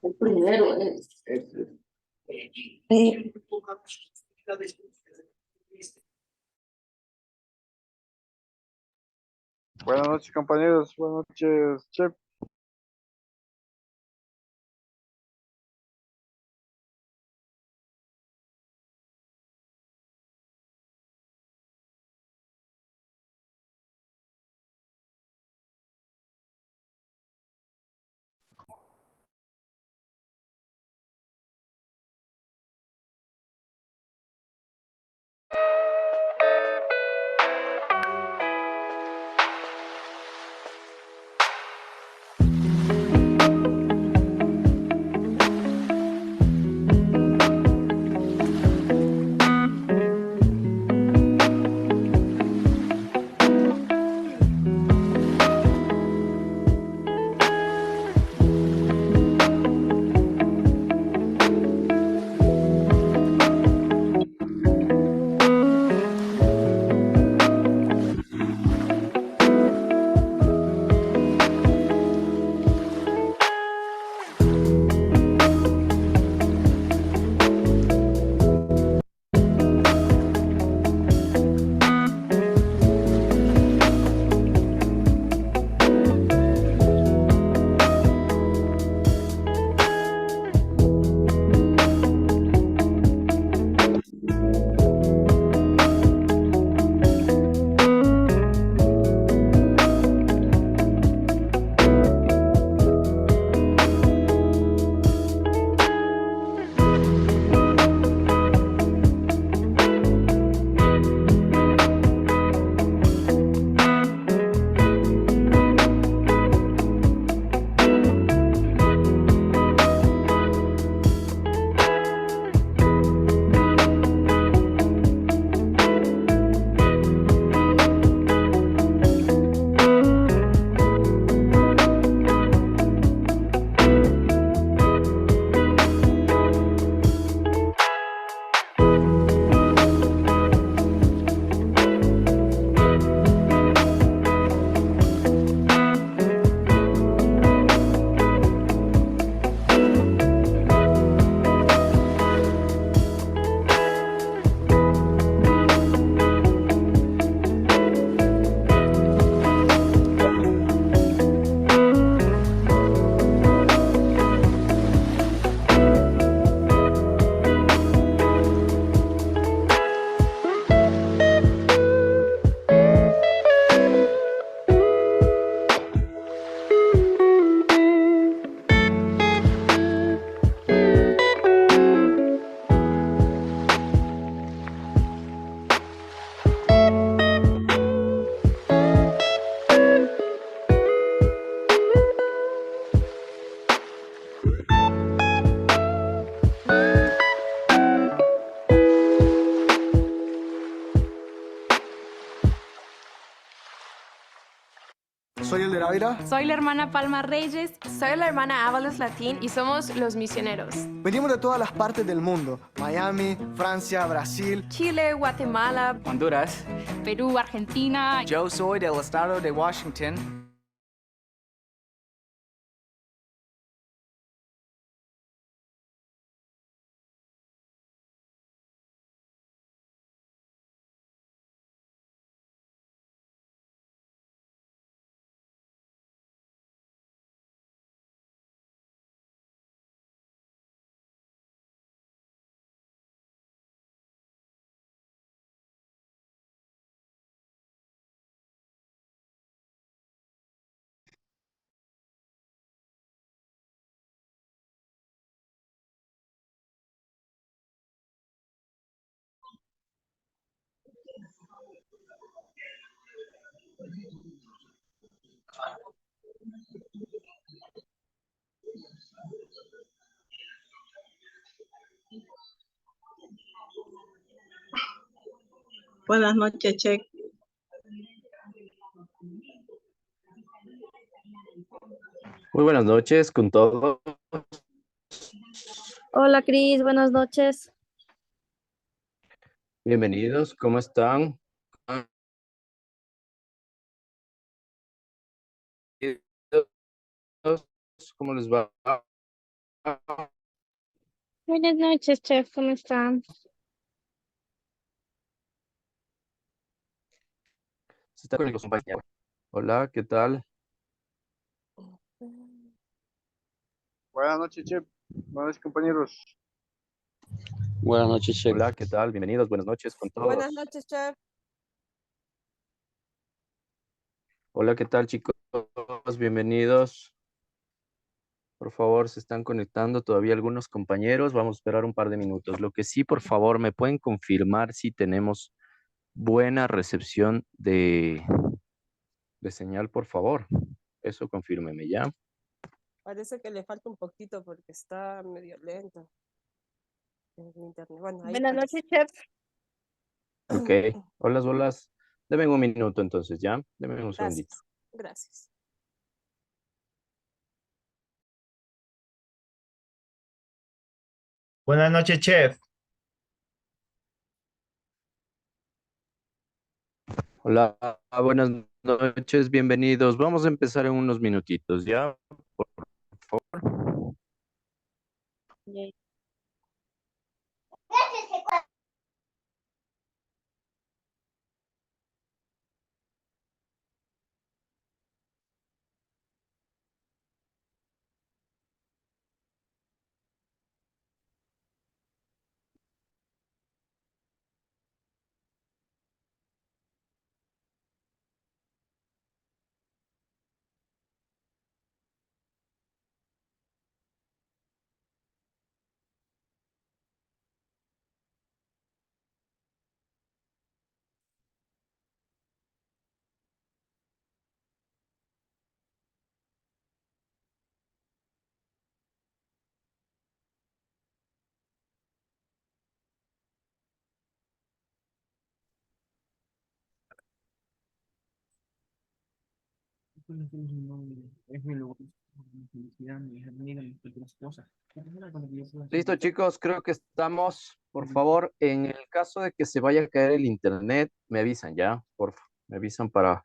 El primero es. Buenas noches, compañeros. Buenas noches, chef. Soy el de Ávila. Soy la hermana Palma Reyes. Soy la hermana Ábalos Latín y somos los misioneros. Venimos de todas las partes del mundo. Miami, Francia, Brasil, Chile, Guatemala, Honduras. Perú, Argentina. Yo soy del estado de Washington. Buenas noches, Che. Muy buenas noches con todos. Hola Cris, buenas noches. Bienvenidos, ¿cómo están? ¿cómo les va? Buenas noches, chef, ¿cómo están? Se está con los compañeros. Hola, ¿qué tal? Buenas noches, chef. Buenas noches, compañeros. Buenas noches, chef. Hola, ¿qué tal? Bienvenidos, buenas noches con todos. Buenas noches, chef. Hola, ¿qué tal, chicos? Bienvenidos. Por favor, se están conectando todavía algunos compañeros. Vamos a esperar un par de minutos. Lo que sí, por favor, me pueden confirmar si tenemos buena recepción de señal, por favor. Eso confírmeme ya. Parece que le falta un poquito porque está medio lento el internet. Bueno, ahí Buenas parece. noches, chef. Ok. Hola, holas. Deme un minuto entonces, ¿ya? Deme un segundito. Gracias. Buenas noches, chef. Hola, buenas noches, bienvenidos. Vamos a empezar en unos minutitos, ¿ya? Por favor. Listo, chicos, creo que estamos. Por favor, en el caso de que se vaya a caer el internet, me avisan ya, por favor. Me avisan para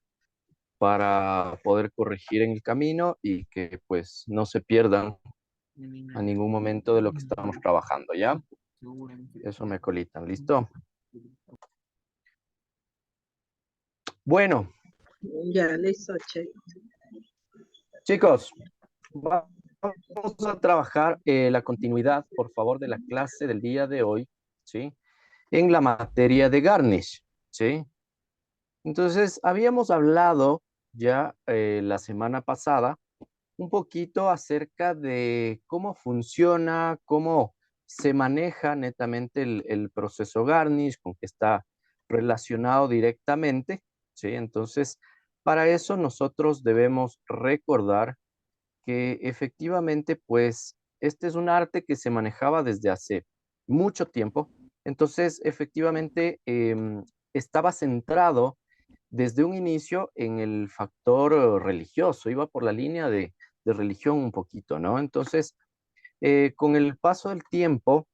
poder corregir en el camino y que pues no se pierdan a ningún momento de lo que estamos trabajando, ¿ya? Eso me colitan, ¿listo? Bueno, Ya, listo, check. chicos, vamos a trabajar la continuidad, por favor, de la clase del día de hoy, ¿sí? En la materia de garnish, ¿sí? Entonces, habíamos hablado ya la semana pasada un poquito acerca de cómo funciona, cómo se maneja netamente el proceso garnish, con que está relacionado directamente, ¿sí? Entonces, para eso nosotros debemos recordar que efectivamente, pues, este es un arte que se manejaba desde hace mucho tiempo. Entonces, efectivamente, estaba centrado desde un inicio en el factor religioso, iba por la línea de religión un poquito, ¿no? Entonces, con el paso del tiempo,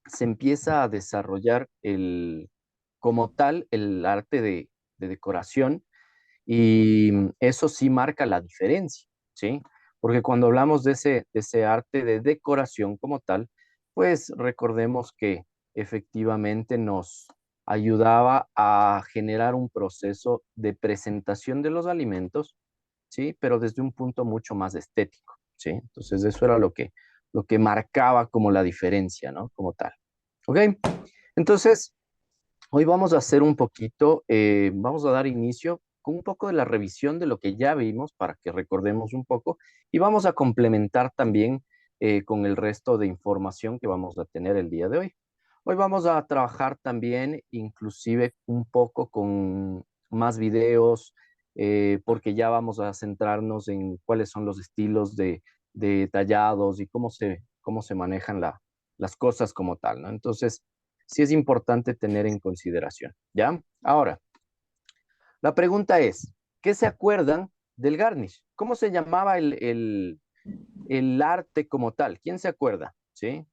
se empieza a desarrollar como tal el arte de decoración y eso sí marca la diferencia, ¿sí? Porque cuando hablamos de ese arte de decoración como tal, pues recordemos que efectivamente nos ayudaba a generar un proceso de presentación de los alimentos, ¿sí? Pero desde un punto mucho más estético, ¿sí? Entonces eso era lo que marcaba como la diferencia, ¿no? Como tal. ¿Ok? Entonces, hoy vamos a hacer un poquito, vamos a dar inicio con un poco de la revisión de lo que ya vimos para que recordemos un poco y vamos a complementar también con el resto de información que vamos a tener el día de hoy. Hoy vamos a trabajar también inclusive un poco con más videos porque ya vamos a centrarnos en cuáles son los estilos de tallados y cómo se manejan las cosas como tal, ¿no? Entonces, sí es importante tener en consideración, ¿ya? Ahora, la pregunta es, ¿qué se acuerdan del garnish? ¿Cómo se llamaba el arte como tal? ¿Quién se acuerda? ¿Sí?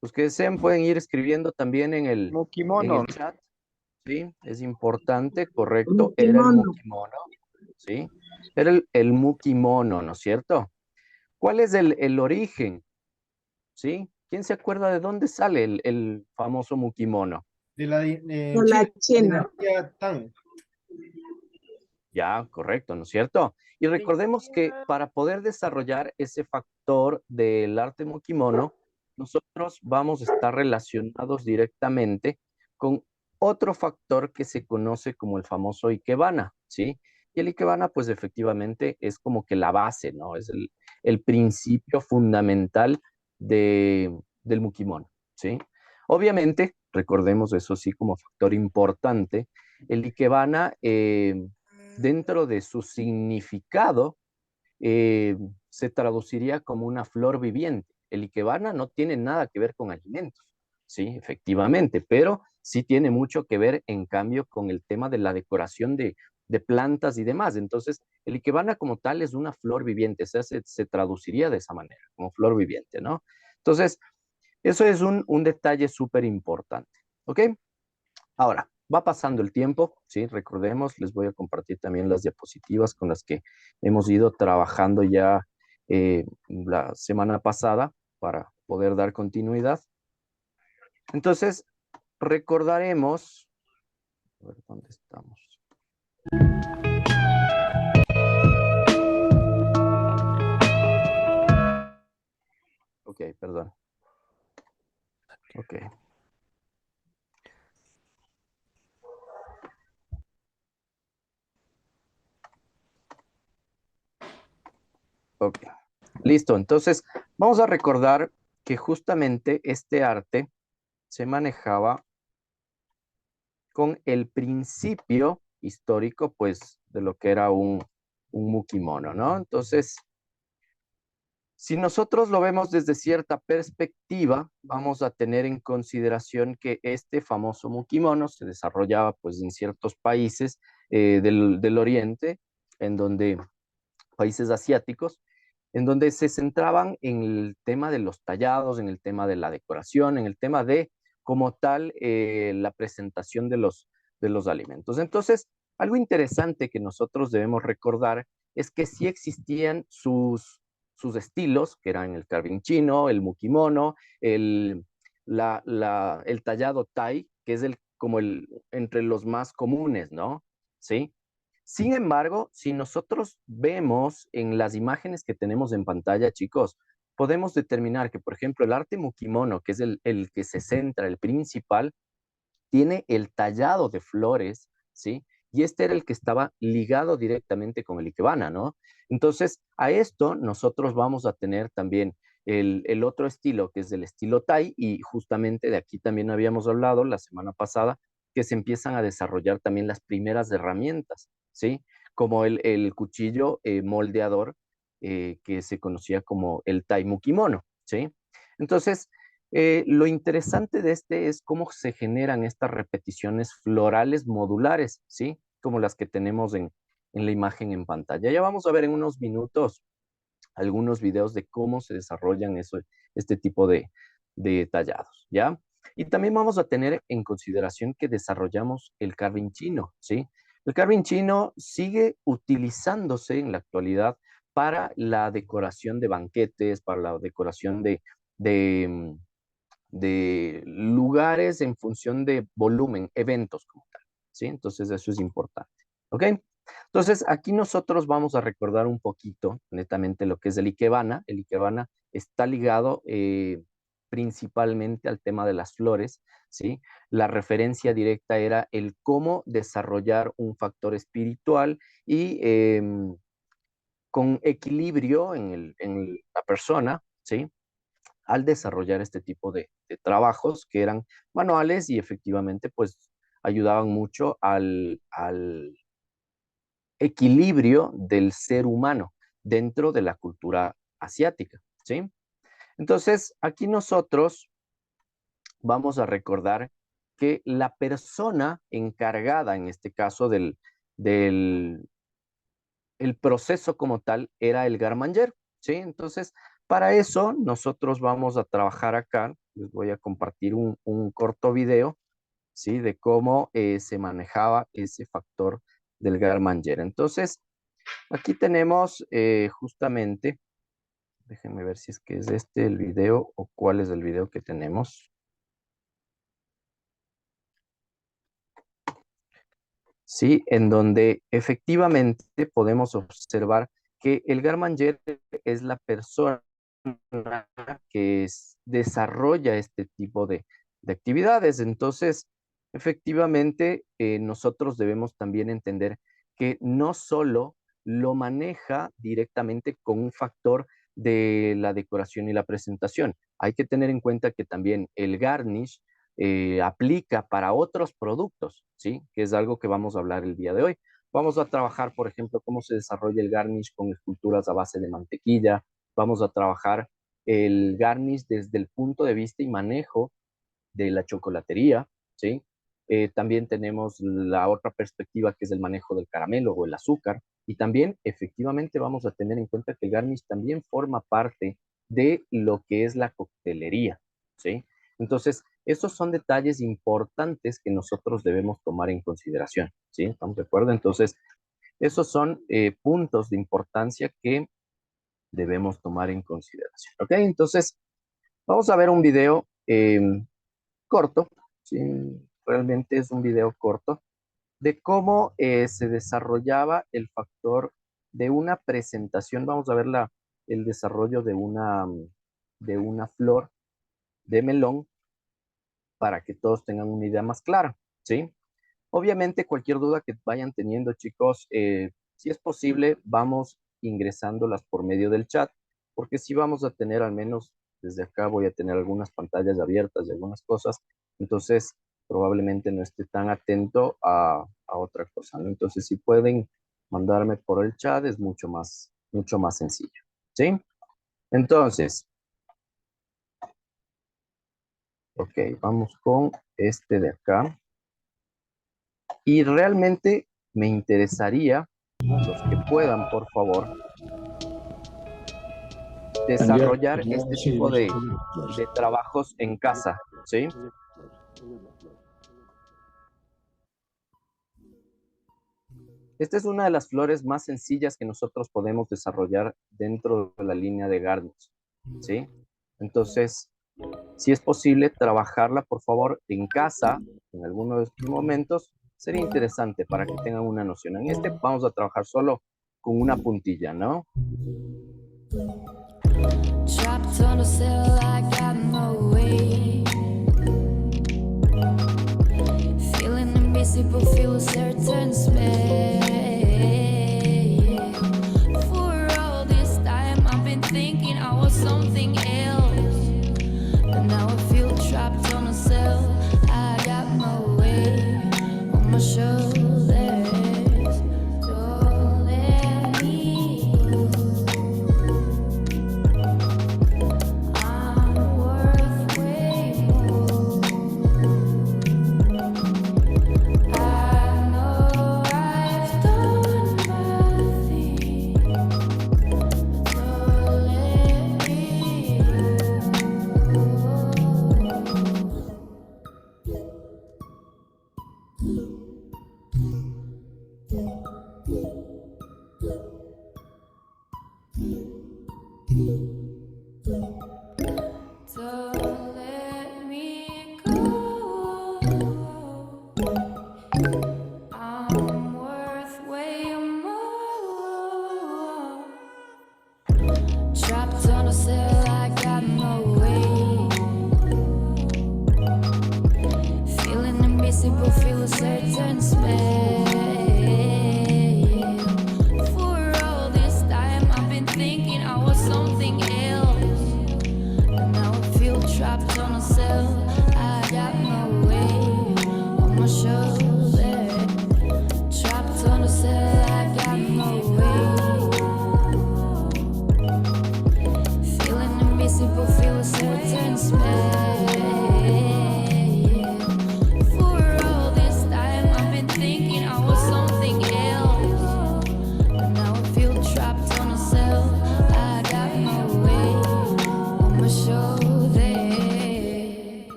Los que deseen pueden ir escribiendo también en el Mukimono. chat, ¿sí? Es importante, correcto, era el Mukimono. mukimono, ¿sí? Era el mukimono, ¿no es cierto? ¿Cuál es el origen? ¿Sí? ¿Quién se acuerda de dónde sale el famoso mukimono? De la China. Ya, correcto, ¿no es cierto? Y recordemos que para poder desarrollar ese factor del arte mukimono, nosotros vamos a estar relacionados directamente con otro factor que se conoce como el famoso ikebana, ¿sí? Y el ikebana, pues efectivamente es como que la base, ¿no? Es el principio fundamental del mukimono, ¿sí? Obviamente, recordemos eso sí como factor importante, el ikebana dentro de su significado, se traduciría como una flor viviente. El ikebana no tiene nada que ver con alimentos, sí, efectivamente, pero sí tiene mucho que ver, en cambio, con el tema de la decoración de plantas y demás. Entonces, el ikebana como tal es una flor viviente, o sea, se traduciría de esa manera, como flor viviente, ¿no? Entonces, eso es un detalle súper importante, ¿ok? Ahora, va pasando el tiempo, ¿sí? Recordemos, les voy a compartir también las diapositivas con las que hemos ido trabajando ya la semana pasada para poder dar continuidad. Entonces, recordaremos, a ver, ¿dónde estamos? Ok, perdón. Ok. Ok, listo. Entonces, vamos a recordar que justamente este arte se manejaba con el principio histórico, pues, de lo que era un mukimono, ¿no? Entonces, si nosotros lo vemos desde cierta perspectiva, vamos a tener en consideración que este famoso mukimono se desarrollaba, pues, en ciertos países del Oriente, en donde, países asiáticos, en donde se centraban en el tema de los tallados, en el tema de la decoración, en el tema de, como tal, la presentación de los alimentos. Entonces, algo interesante que nosotros debemos recordar es que sí existían sus estilos, que eran el carving chino, el mukimono, el tallado Thai, que es como entre los más comunes, ¿no? ¿Sí? Sin embargo, si nosotros vemos en las imágenes que tenemos en pantalla, chicos, podemos determinar que, por ejemplo, el arte mukimono, que es el que se centra, el principal, tiene el tallado de flores, ¿sí? Y este era el que estaba ligado directamente con el ikebana, ¿no? Entonces, a esto nosotros vamos a tener también el otro estilo, que es el estilo Thai, y justamente de aquí también habíamos hablado la semana pasada, que se empiezan a desarrollar también las primeras herramientas, ¿sí? Como el cuchillo moldeador, que se conocía como el Thai Mukimono, ¿sí? Entonces, lo interesante de este es cómo se generan estas repeticiones florales modulares, ¿sí? Como las que tenemos en la imagen en pantalla. Ya vamos a ver en unos minutos algunos videos de cómo se desarrollan este tipo de tallados, ¿ya? Y también vamos a tener en consideración que desarrollamos el carving chino, ¿sí? El carving chino sigue utilizándose en la actualidad para la decoración de banquetes, para la decoración de de lugares en función de volumen, eventos como tal, ¿sí? Entonces eso es importante, ¿ok? Entonces aquí nosotros vamos a recordar un poquito, netamente, lo que es el ikebana. El ikebana está ligado principalmente al tema de las flores, ¿sí? La referencia directa era el cómo desarrollar un factor espiritual y con equilibrio en la persona, ¿sí? Al desarrollar este tipo de trabajos que eran manuales y efectivamente pues ayudaban mucho al equilibrio del ser humano dentro de la cultura asiática, ¿sí? Entonces, aquí nosotros vamos a recordar que la persona encargada, en este caso del el proceso como tal, era el garmanger, ¿sí? Entonces, para eso nosotros vamos a trabajar acá, les voy a compartir un corto video, ¿sí? De cómo se manejaba ese factor del garmanger. Entonces, aquí tenemos justamente Déjenme ver si es que es este el video o cuál es el video que tenemos. Sí, en donde efectivamente podemos observar que el Garmanger es la persona que desarrolla este tipo de actividades. Entonces, efectivamente, nosotros debemos también entender que no solo lo maneja directamente con un factor de la decoración y la presentación. Hay que tener en cuenta que también el garnish aplica para otros productos, ¿sí? Que es algo que vamos a hablar el día de hoy. Vamos a trabajar, por ejemplo, cómo se desarrolla el garnish con esculturas a base de mantequilla. Vamos a trabajar el garnish desde el punto de vista y manejo de la chocolatería, ¿sí? También tenemos la otra perspectiva que es el manejo del caramelo o el azúcar. Y también, efectivamente, vamos a tener en cuenta que el garnish también forma parte de lo que es la coctelería, ¿sí? Entonces, estos son detalles importantes que nosotros debemos tomar en consideración, ¿sí? ¿Estamos de acuerdo? Entonces, esos son puntos de importancia que debemos tomar en consideración, ¿ok? Entonces, vamos a ver un video corto, ¿sí? Realmente es un video corto de cómo se desarrollaba el factor de una presentación. Vamos a ver el desarrollo de una flor de melón para que todos tengan una idea más clara, ¿sí? Obviamente, cualquier duda que vayan teniendo, chicos, si es posible, vamos ingresándolas por medio del chat, porque si vamos a tener, al menos desde acá, voy a tener algunas pantallas abiertas de algunas cosas, entonces probablemente no esté tan atento a otra cosa, ¿no? Entonces, si pueden mandarme por el chat, es mucho más sencillo, ¿sí? Entonces, ok, vamos con este de acá. Y realmente me interesaría, los que puedan, por favor, desarrollar este tipo de trabajos en casa, ¿sí? Esta es una de las flores más sencillas que nosotros podemos desarrollar dentro de la línea de garnish, ¿sí? Entonces, si es posible trabajarla, por favor, en casa, en alguno de estos momentos, sería interesante para que tengan una noción. En este vamos a trabajar solo con una puntilla, ¿no?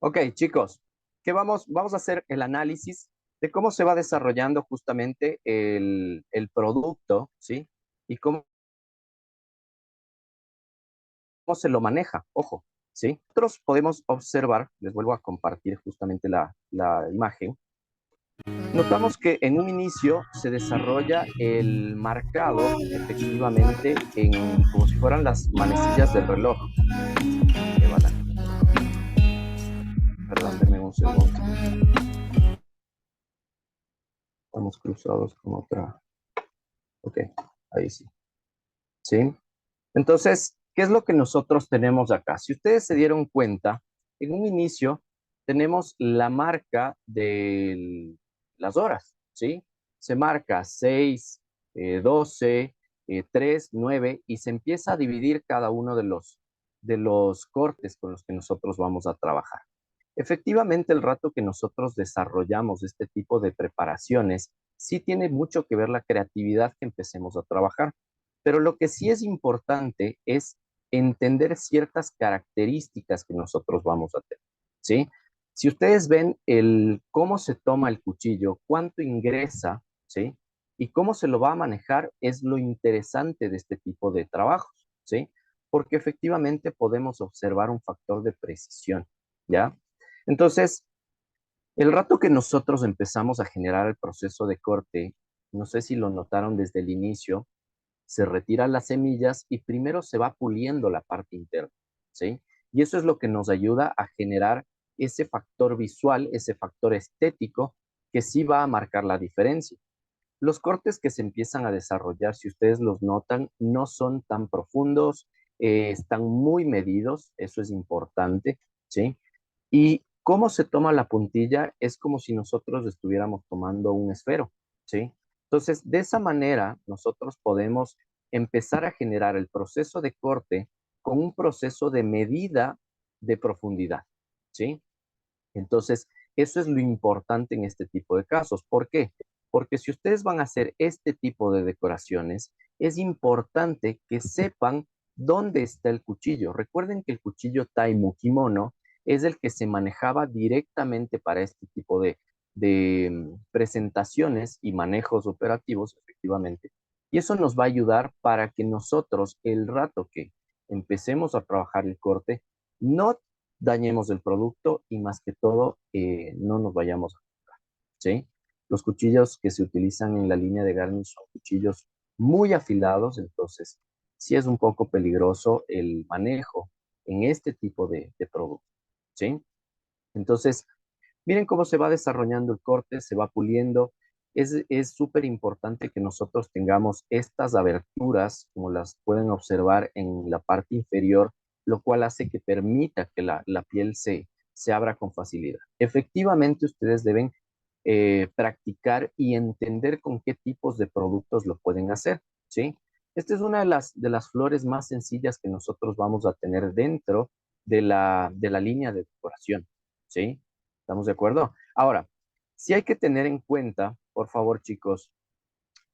Ok, chicos, vamos a hacer el análisis de cómo se va desarrollando justamente el producto, ¿sí? Y cómo se lo maneja, ojo, ¿sí? Nosotros podemos observar, les vuelvo a compartir justamente la imagen. Notamos que en un inicio se desarrolla el marcado efectivamente como si fueran las manecillas del reloj. Perdón, denme un segundo. Estamos cruzados con otra. Ok, ahí sí. ¿Sí? Entonces, ¿qué es lo que nosotros tenemos acá? Si ustedes se dieron cuenta, en un inicio tenemos la marca de las horas, ¿sí? Se marca 6, 12, 3, 9 y se empieza a dividir cada uno de los cortes con los que nosotros vamos a trabajar. Efectivamente, el rato que nosotros desarrollamos este tipo de preparaciones, sí tiene mucho que ver la creatividad que empecemos a trabajar. Pero lo que sí es importante es entender ciertas características que nosotros vamos a tener, ¿sí? Si ustedes ven cómo se toma el cuchillo, cuánto ingresa, ¿sí? Y cómo se lo va a manejar es lo interesante de este tipo de trabajos, ¿sí? Porque efectivamente podemos observar un factor de precisión, ¿ya? Entonces, el rato que nosotros empezamos a generar el proceso de corte, no sé si lo notaron desde el inicio, se retiran las semillas y primero se va puliendo la parte interna, ¿sí? Y eso es lo que nos ayuda a generar ese factor visual, ese factor estético que sí va a marcar la diferencia. Los cortes que se empiezan a desarrollar, si ustedes los notan, no son tan profundos, están muy medidos, eso es importante, ¿sí? Y cómo se toma la puntilla es como si nosotros estuviéramos tomando un esfero, ¿sí? Entonces, de esa manera, nosotros podemos empezar a generar el proceso de corte con un proceso de medida de profundidad, ¿sí? Entonces, eso es lo importante en este tipo de casos. ¿Por qué? Porque si ustedes van a hacer este tipo de decoraciones, es importante que sepan dónde está el cuchillo. Recuerden que el cuchillo Taimu Kimono es el que se manejaba directamente para este tipo de presentaciones y manejos operativos, efectivamente. Y eso nos va a ayudar para que nosotros, el rato que empecemos a trabajar el corte, no dañemos el producto y más que todo no nos vayamos a comprar, ¿sí? Los cuchillos que se utilizan en la línea de garnish son cuchillos muy afilados, entonces sí es un poco peligroso el manejo en este tipo de productos, ¿sí? Entonces, miren cómo se va desarrollando el corte, se va puliendo. Es súper importante que nosotros tengamos estas aberturas, como las pueden observar en la parte inferior, lo cual hace que permita que la piel se abra con facilidad. Efectivamente, ustedes deben practicar y entender con qué tipos de productos lo pueden hacer, ¿sí? Esta es una de las flores más sencillas que nosotros vamos a tener dentro de la línea de decoración, ¿sí? ¿Estamos de acuerdo? Ahora, sí hay que tener en cuenta, por favor, chicos,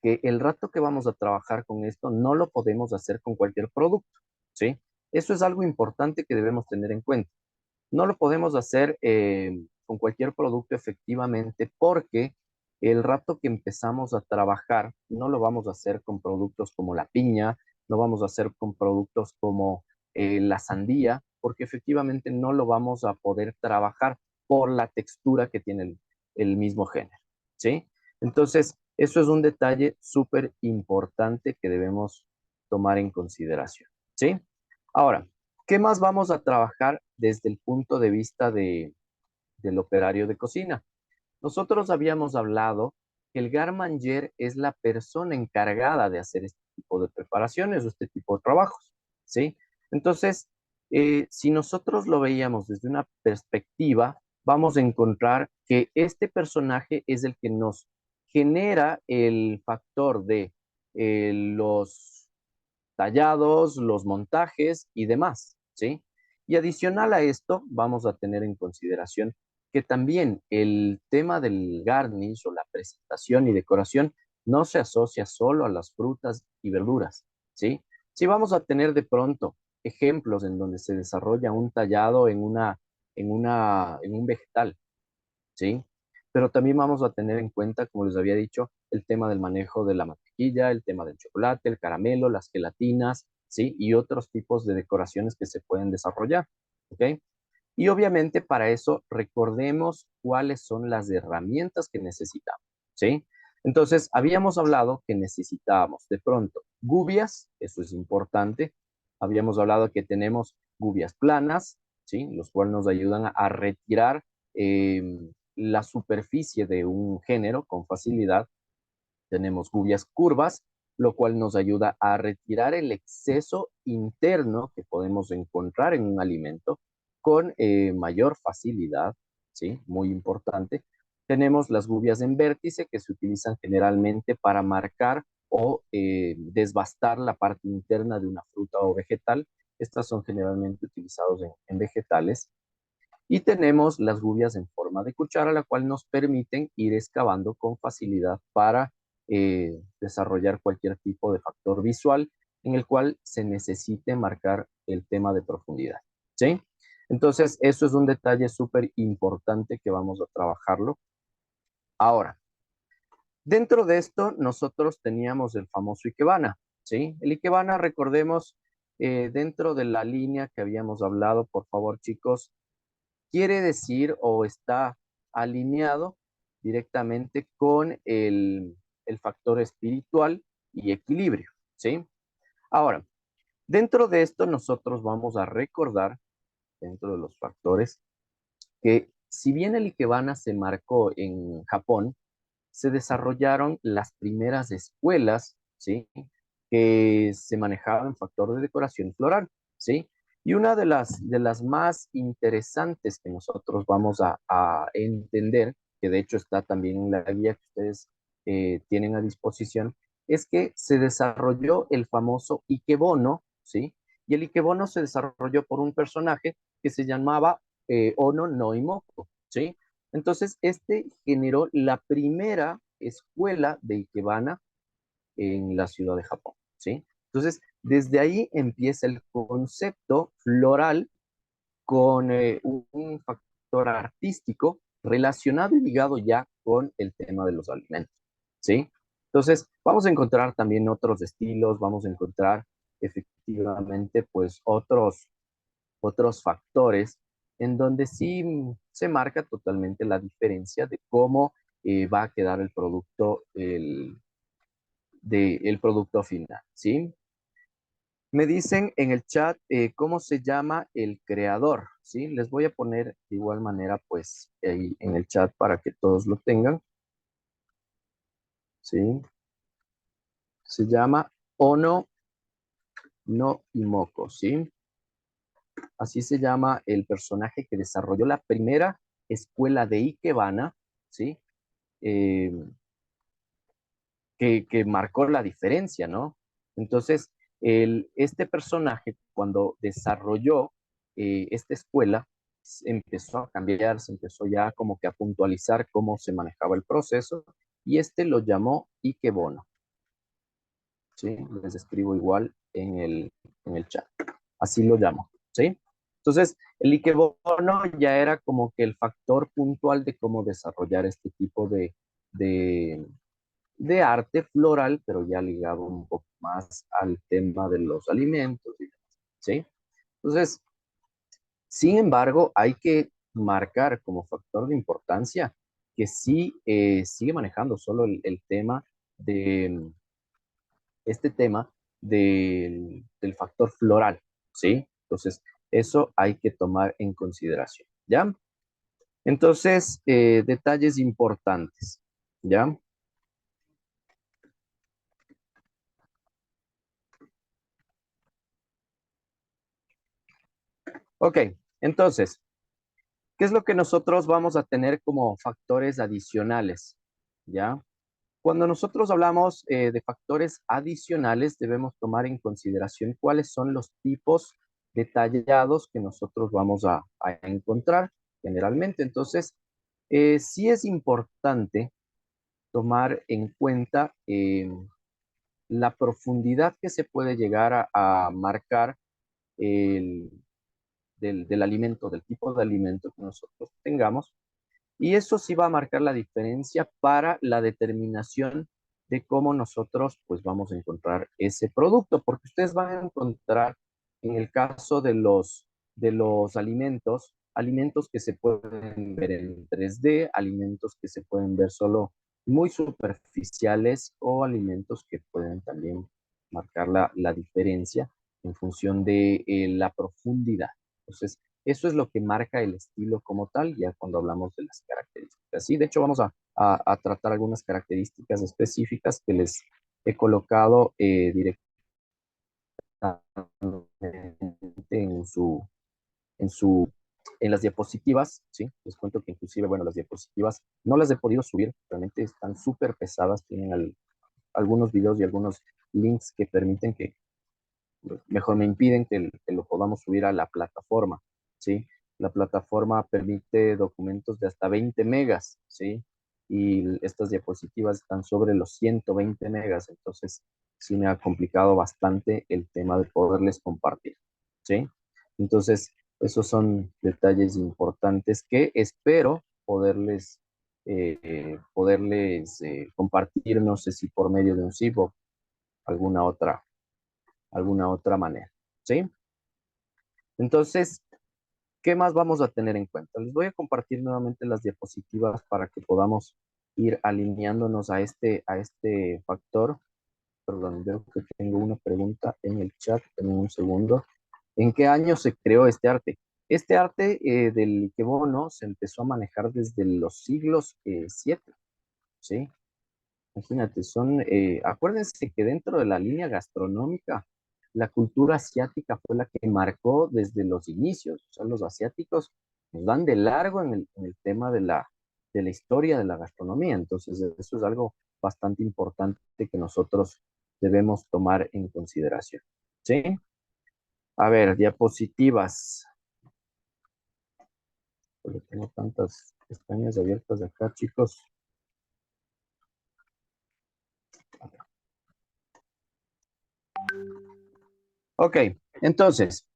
que el rato que vamos a trabajar con esto no lo podemos hacer con cualquier producto, ¿sí? Eso es algo importante que debemos tener en cuenta. No lo podemos hacer con cualquier producto efectivamente porque el rato que empezamos a trabajar no lo vamos a hacer con productos como la piña, no vamos a hacer con productos como la sandía, porque efectivamente no lo vamos a poder trabajar por la textura que tiene el mismo género, ¿sí? Entonces, eso es un detalle súper importante que debemos tomar en consideración, ¿sí? Ahora, ¿qué más vamos a trabajar desde el punto de vista del operario de cocina? Nosotros habíamos hablado que el garmanger es la persona encargada de hacer este tipo de preparaciones o este tipo de trabajos, ¿sí? Entonces, si nosotros lo veíamos desde una perspectiva, vamos a encontrar que este personaje es el que nos genera el factor de los tallados, los montajes y demás, ¿sí? Y adicional a esto, vamos a tener en consideración que también el tema del garnish o la presentación y decoración no se asocia solo a las frutas y verduras, ¿sí? Sí vamos a tener de pronto ejemplos en donde se desarrolla un tallado en una en un vegetal, ¿sí? Pero también vamos a tener en cuenta, como les había dicho, el tema del manejo de la mantequilla, el tema del chocolate, el caramelo, las gelatinas, ¿sí? Y otros tipos de decoraciones que se pueden desarrollar, ¿ok? Y obviamente para eso recordemos cuáles son las herramientas que necesitamos, ¿sí? Entonces, habíamos hablado que necesitábamos de pronto gubias, eso es importante. Habíamos hablado que tenemos gubias planas, ¿sí? Los cuales nos ayudan a retirar la superficie de un género con facilidad. Tenemos gubias curvas, lo cual nos ayuda a retirar el exceso interno que podemos encontrar en un alimento con mayor facilidad, ¿sí? Muy importante. Tenemos las gubias en vértice que se utilizan generalmente para marcar o desbastar la parte interna de una fruta o vegetal. Estas son generalmente utilizadas en vegetales. Y tenemos las gubias en forma de cuchara, la cual nos permiten ir excavando con facilidad para desarrollar cualquier tipo de factor visual en el cual se necesite marcar el tema de profundidad, ¿sí? Entonces, eso es un detalle súper importante que vamos a trabajarlo. Ahora, dentro de esto, nosotros teníamos el famoso Ikebana, ¿sí? El Ikebana, recordemos, dentro de la línea que habíamos hablado, por favor, chicos, quiere decir o está alineado directamente con el factor espiritual y equilibrio, ¿sí? Ahora, dentro de esto nosotros vamos a recordar, dentro de los factores, que si bien el Ikebana se marcó en Japón, se desarrollaron las primeras escuelas, ¿sí? Que se manejaban factor de decoración floral, ¿sí? Y una de las más interesantes que nosotros vamos a entender, que de hecho está también en la guía que ustedes tienen a disposición, es que se desarrolló el famoso Ikebono, ¿sí? Y el Ikebono se desarrolló por un personaje que se llamaba Ono no Imoko, ¿sí? Entonces, este generó la primera escuela de Ikebana en la ciudad de Japón, ¿sí? Entonces, desde ahí empieza el concepto floral con un factor artístico relacionado y ligado ya con el tema de los alimentos, ¿sí? Entonces, vamos a encontrar también otros estilos, vamos a encontrar efectivamente, pues, otros factores en donde sí se marca totalmente la diferencia de cómo va a quedar el producto, el producto final, ¿sí? Me dicen en el chat cómo se llama el creador, ¿sí? Les voy a poner de igual manera, pues, ahí en el chat para que todos lo tengan, ¿sí? Se llama Ono no Imoko, ¿sí? Así se llama el personaje que desarrolló la primera escuela de Ikebana, ¿sí? Eh, que marcó la diferencia, ¿no? Entonces, este personaje, cuando desarrolló esta escuela, empezó a cambiar, se empezó ya como que a puntualizar cómo se manejaba el proceso, y lo llamó Ikebono, ¿sí? Les escribo igual en el chat. Así lo llamo, ¿sí? Entonces, el Ikebono ya era como que el factor puntual de cómo desarrollar este tipo de arte floral, pero ya ligado un poco más al tema de los alimentos, ¿sí? Entonces, sin embargo, hay que marcar como factor de importancia que sí sigue manejando solo el tema de este tema del factor floral, ¿sí? Entonces, eso hay que tomar en consideración, ¿ya? Entonces, detalles importantes, ¿ya? Ok, entonces, ¿qué es lo que nosotros vamos a tener como factores adicionales? ¿Ya? Cuando nosotros hablamos de factores adicionales, debemos tomar en consideración cuáles son los tipos detallados que nosotros vamos a encontrar generalmente. Entonces, sí es importante tomar en cuenta la profundidad que se puede llegar a marcar del alimento, del tipo de alimento que nosotros tengamos. Y eso sí va a marcar la diferencia para la determinación de cómo nosotros pues vamos a encontrar ese producto, porque ustedes van a encontrar en el caso de los alimentos, alimentos que se pueden ver en 3D, alimentos que se pueden ver solo muy superficiales o alimentos que pueden también marcar la diferencia en función de la profundidad. Entonces, eso es lo que marca el estilo como tal, ya cuando hablamos de las características. Sí, de hecho, vamos a tratar algunas características específicas que les he colocado directamente en las diapositivas, ¿sí? Les cuento que inclusive, bueno, las diapositivas no las he podido subir, realmente están súper pesadas, tienen algunos videos y algunos links que permiten que, mejor me impiden que lo podamos subir a la plataforma, ¿sí? La plataforma permite documentos de hasta 20 megas, ¿sí? Y estas diapositivas están sobre los 120 megas, entonces sí me ha complicado bastante el tema de poderles compartir, ¿sí? Entonces, esos son detalles importantes que espero poderles compartir, no sé si por medio de un zip o alguna otra manera, ¿sí? Entonces, ¿qué más vamos a tener en cuenta? Les voy a compartir nuevamente las diapositivas para que podamos ir alineándonos a este factor. Perdón, veo que tengo una pregunta en el chat, en un segundo. ¿En qué año se creó este arte? Este arte del ikebono se empezó a manejar desde los siglos 7, ¿sí? Imagínate, acuérdense que dentro de la línea gastronómica, la cultura asiática fue la que marcó desde los inicios. O sea, los asiáticos nos dan de largo en el tema de la historia de la gastronomía. Entonces, eso es algo bastante importante que nosotros debemos tomar en consideración. ¿Sí? A ver, diapositivas. Porque tengo tantas pestañas abiertas acá, chicos. Ok, entonces,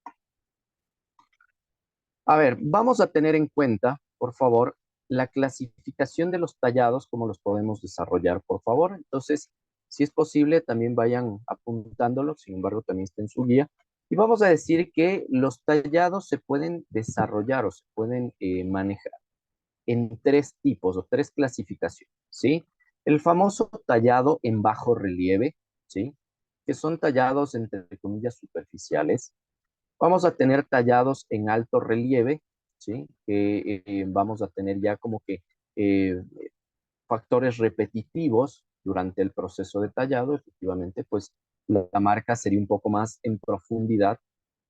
a ver, vamos a tener en cuenta, por favor, la clasificación de los tallados, cómo los podemos desarrollar, por favor. Entonces, si es posible, también vayan apuntándolo, sin embargo, también está en su guía. Y vamos a decir que los tallados se pueden desarrollar o se pueden manejar en 3 tipos o 3 clasificaciones, ¿sí? El famoso tallado en bajo relieve, ¿sí? Que son tallados, entre comillas, superficiales. Vamos a tener tallados en alto relieve, ¿sí? Que vamos a tener ya como que factores repetitivos durante el proceso de tallado. Efectivamente, pues la marca sería un poco más en profundidad.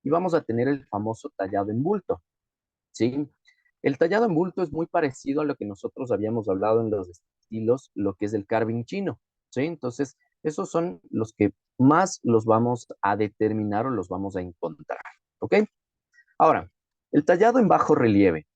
Y vamos a tener el famoso tallado en bulto, ¿sí? El tallado en bulto es muy parecido a lo que nosotros habíamos hablado en los estilos, lo que es el carving chino, ¿sí? Entonces, esos son los que más los vamos a determinar o los vamos a encontrar, ¿ok? Ahora, el tallado en bajo relieve,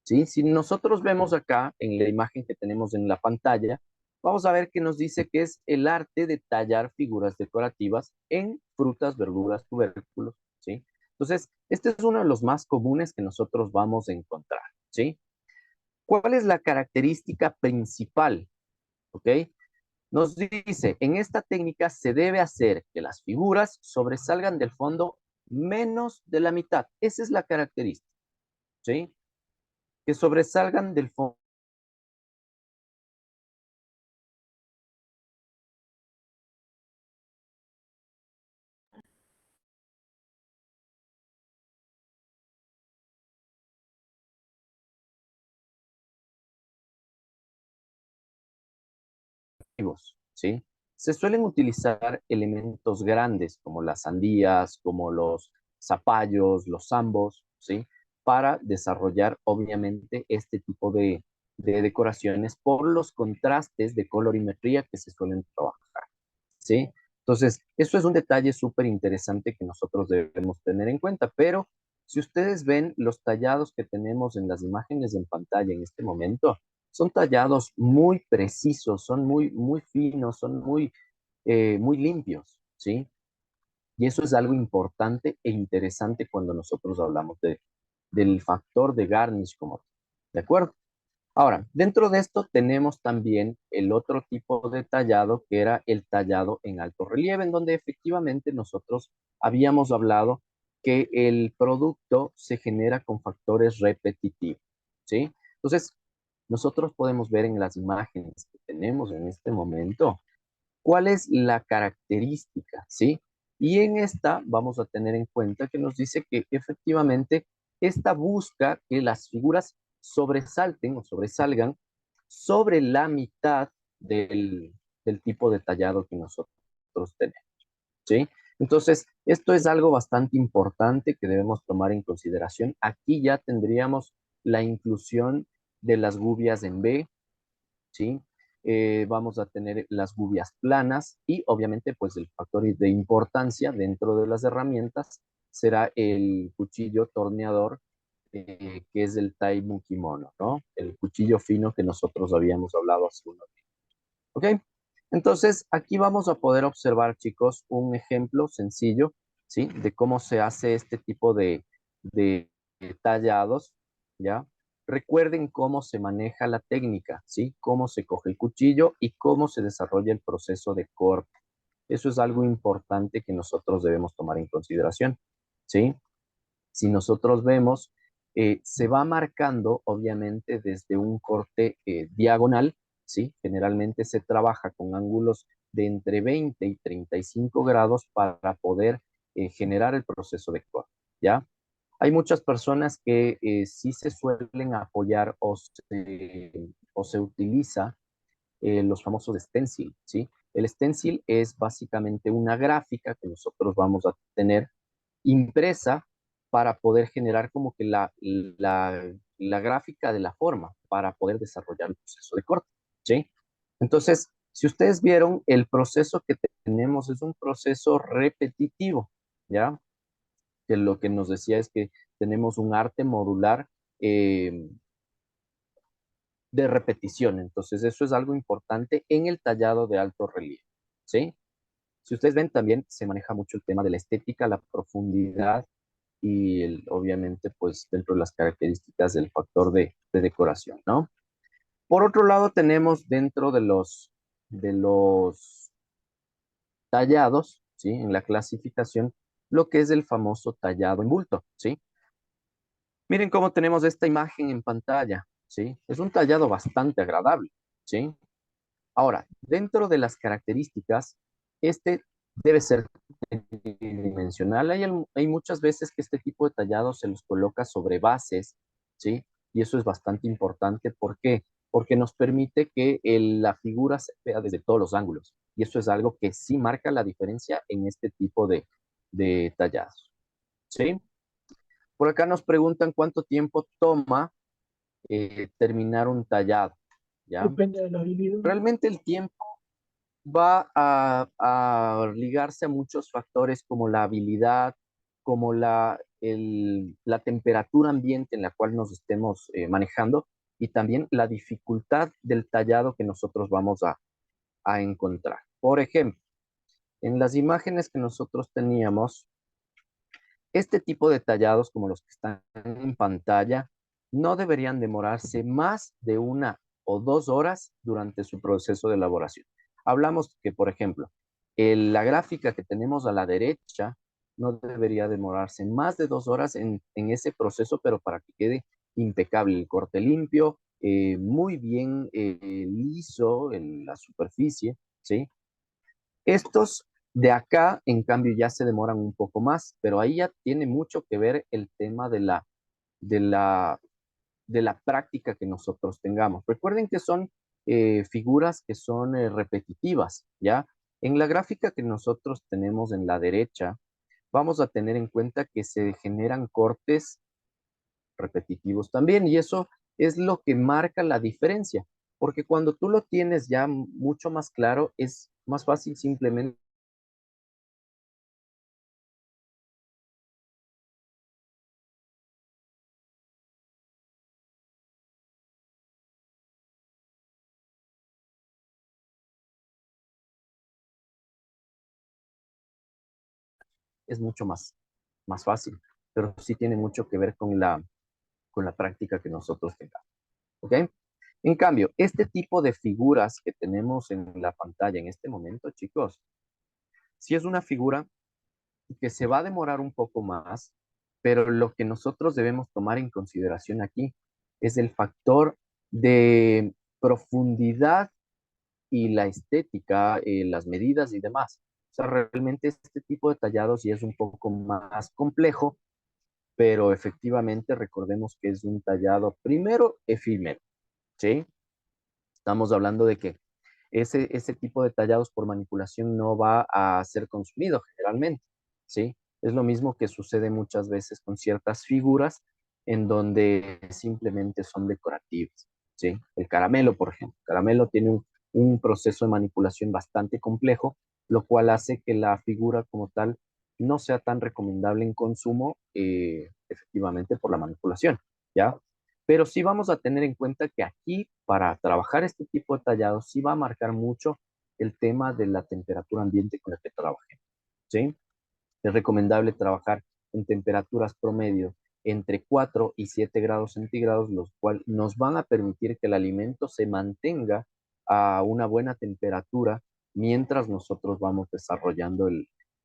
¿sí? Si nosotros vemos acá en la imagen que tenemos en la pantalla, vamos a ver que nos dice que es el arte de tallar figuras decorativas en frutas, verduras, tubérculos, ¿sí? Entonces, este es uno de los más comunes que nosotros vamos a encontrar, ¿sí? ¿Cuál es la característica principal? ¿Ok? Nos dice, en esta técnica se debe hacer que las figuras sobresalgan del fondo menos de la mitad. Esa es la característica, ¿sí? Que sobresalgan del fondo. ¿Sí? Se suelen utilizar elementos grandes como las sandías, como los zapallos, los zambos, ¿sí? Para desarrollar obviamente este tipo de decoraciones por los contrastes de colorimetría que se suelen trabajar, ¿sí? Entonces, eso es un detalle súper interesante que nosotros debemos tener en cuenta, pero si ustedes ven los tallados que tenemos en las imágenes en pantalla en este momento, son tallados muy precisos, son muy, muy finos, son muy limpios, ¿sí? Y eso es algo importante e interesante cuando nosotros hablamos del factor de Garnish como tal, ¿de acuerdo? Ahora, dentro de esto tenemos también el otro tipo de tallado que era el tallado en alto relieve, en donde efectivamente nosotros habíamos hablado que el producto se genera con factores repetitivos, ¿sí? Entonces, nosotros podemos ver en las imágenes que tenemos en este momento cuál es la característica, ¿sí? Y en esta vamos a tener en cuenta que nos dice que efectivamente esta busca que las figuras sobresalten o sobresalgan sobre la mitad del tipo de tallado que nosotros tenemos, ¿sí? Entonces, esto es algo bastante importante que debemos tomar en consideración. Aquí ya tendríamos la inclusión de las gubias en B, ¿sí? Vamos a tener las gubias planas y obviamente pues el factor de importancia dentro de las herramientas será el cuchillo torneador que es el Tai-Mu Kimono, ¿no? El cuchillo fino que nosotros habíamos hablado hace unos días. ¿Ok? Entonces aquí vamos a poder observar, chicos, un ejemplo sencillo, ¿sí? De cómo se hace este tipo de tallados, ¿ya? Recuerden cómo se maneja la técnica, ¿sí? Cómo se coge el cuchillo y cómo se desarrolla el proceso de corte. Eso es algo importante que nosotros debemos tomar en consideración, ¿sí? Si nosotros vemos, se va marcando, obviamente, desde un corte diagonal, ¿sí? Generalmente se trabaja con ángulos de entre 20 y 35 grados para poder generar el proceso de corte, ¿ya? Hay muchas personas que sí se suelen apoyar o se utiliza los famosos stencil, ¿sí? El stencil es básicamente una gráfica que nosotros vamos a tener impresa para poder generar como que la gráfica de la forma para poder desarrollar el proceso de corte, ¿sí? Entonces, si ustedes vieron, el proceso que tenemos es un proceso repetitivo, ¿ya? Que lo que nos decía es que tenemos un arte modular eh, de repetición. Entonces, eso es algo importante en el tallado de alto relieve, ¿sí? Si ustedes ven, también se maneja mucho el tema de la estética, la profundidad y obviamente, pues, dentro de las características del factor de decoración, ¿no? Por otro lado, tenemos dentro de los tallados, ¿sí? En la clasificación, lo que es el famoso tallado en bulto, ¿sí? Miren cómo tenemos esta imagen en pantalla, ¿sí? Es un tallado bastante agradable, ¿sí? Ahora, dentro de las características, este debe ser tridimensional. Hay muchas veces que este tipo de tallados se los coloca sobre bases, ¿sí? Y eso es bastante importante. ¿Por qué? Porque nos permite que la figura se vea desde todos los ángulos. Y eso es algo que sí marca la diferencia en este tipo de tallados, ¿sí? Por acá nos preguntan cuánto tiempo toma terminar un tallado, ¿ya? Depende de la habilidad. Realmente el tiempo va a ligarse a muchos factores como la habilidad, como la temperatura ambiente en la cual nos estemos manejando y también la dificultad del tallado que nosotros vamos a encontrar. Por ejemplo, en las imágenes que nosotros teníamos, este tipo de tallados como los que están en pantalla no deberían demorarse más de 1 o 2 horas durante su proceso de elaboración. Hablamos que, por ejemplo, la gráfica que tenemos a la derecha no debería demorarse más de 2 horas en ese proceso, pero para que quede impecable el corte limpio, muy bien liso en la superficie, ¿sí? Estos de acá, en cambio, ya se demoran un poco más, pero ahí ya tiene mucho que ver el tema de la, de la práctica que nosotros tengamos. Recuerden que son figuras que son repetitivas, ¿ya? En la gráfica que nosotros tenemos en la derecha, vamos a tener en cuenta que se generan cortes repetitivos también, y eso es lo que marca la diferencia, porque cuando tú lo tienes ya mucho más claro, es más fácil simplemente es mucho más fácil, pero sí tiene mucho que ver con con la práctica que nosotros tengamos. ¿Ok? En cambio, este tipo de figuras que tenemos en la pantalla en este momento, chicos, sí es una figura que se va a demorar un poco más, pero lo que nosotros debemos tomar en consideración aquí es el factor de profundidad y la estética, las medidas y demás. O sea, realmente este tipo de tallados sí es un poco más complejo, pero efectivamente recordemos que es un tallado primero efímero, ¿sí? Estamos hablando de que ese tipo de tallados por manipulación no va a ser consumido generalmente, ¿sí? Es lo mismo que sucede muchas veces con ciertas figuras en donde simplemente son decorativas, ¿sí? El caramelo, por ejemplo. El caramelo tiene un proceso de manipulación bastante complejo, lo cual hace que la figura como tal no sea tan recomendable en consumo, efectivamente, por la manipulación, ¿ya? Pero sí vamos a tener en cuenta que aquí, para trabajar este tipo de tallados, sí va a marcar mucho el tema de la temperatura ambiente con la que trabajemos, ¿sí? Es recomendable trabajar en temperaturas promedio entre 4 y 7 grados centígrados, los cuales nos van a permitir que el alimento se mantenga a una buena temperatura mientras nosotros vamos desarrollando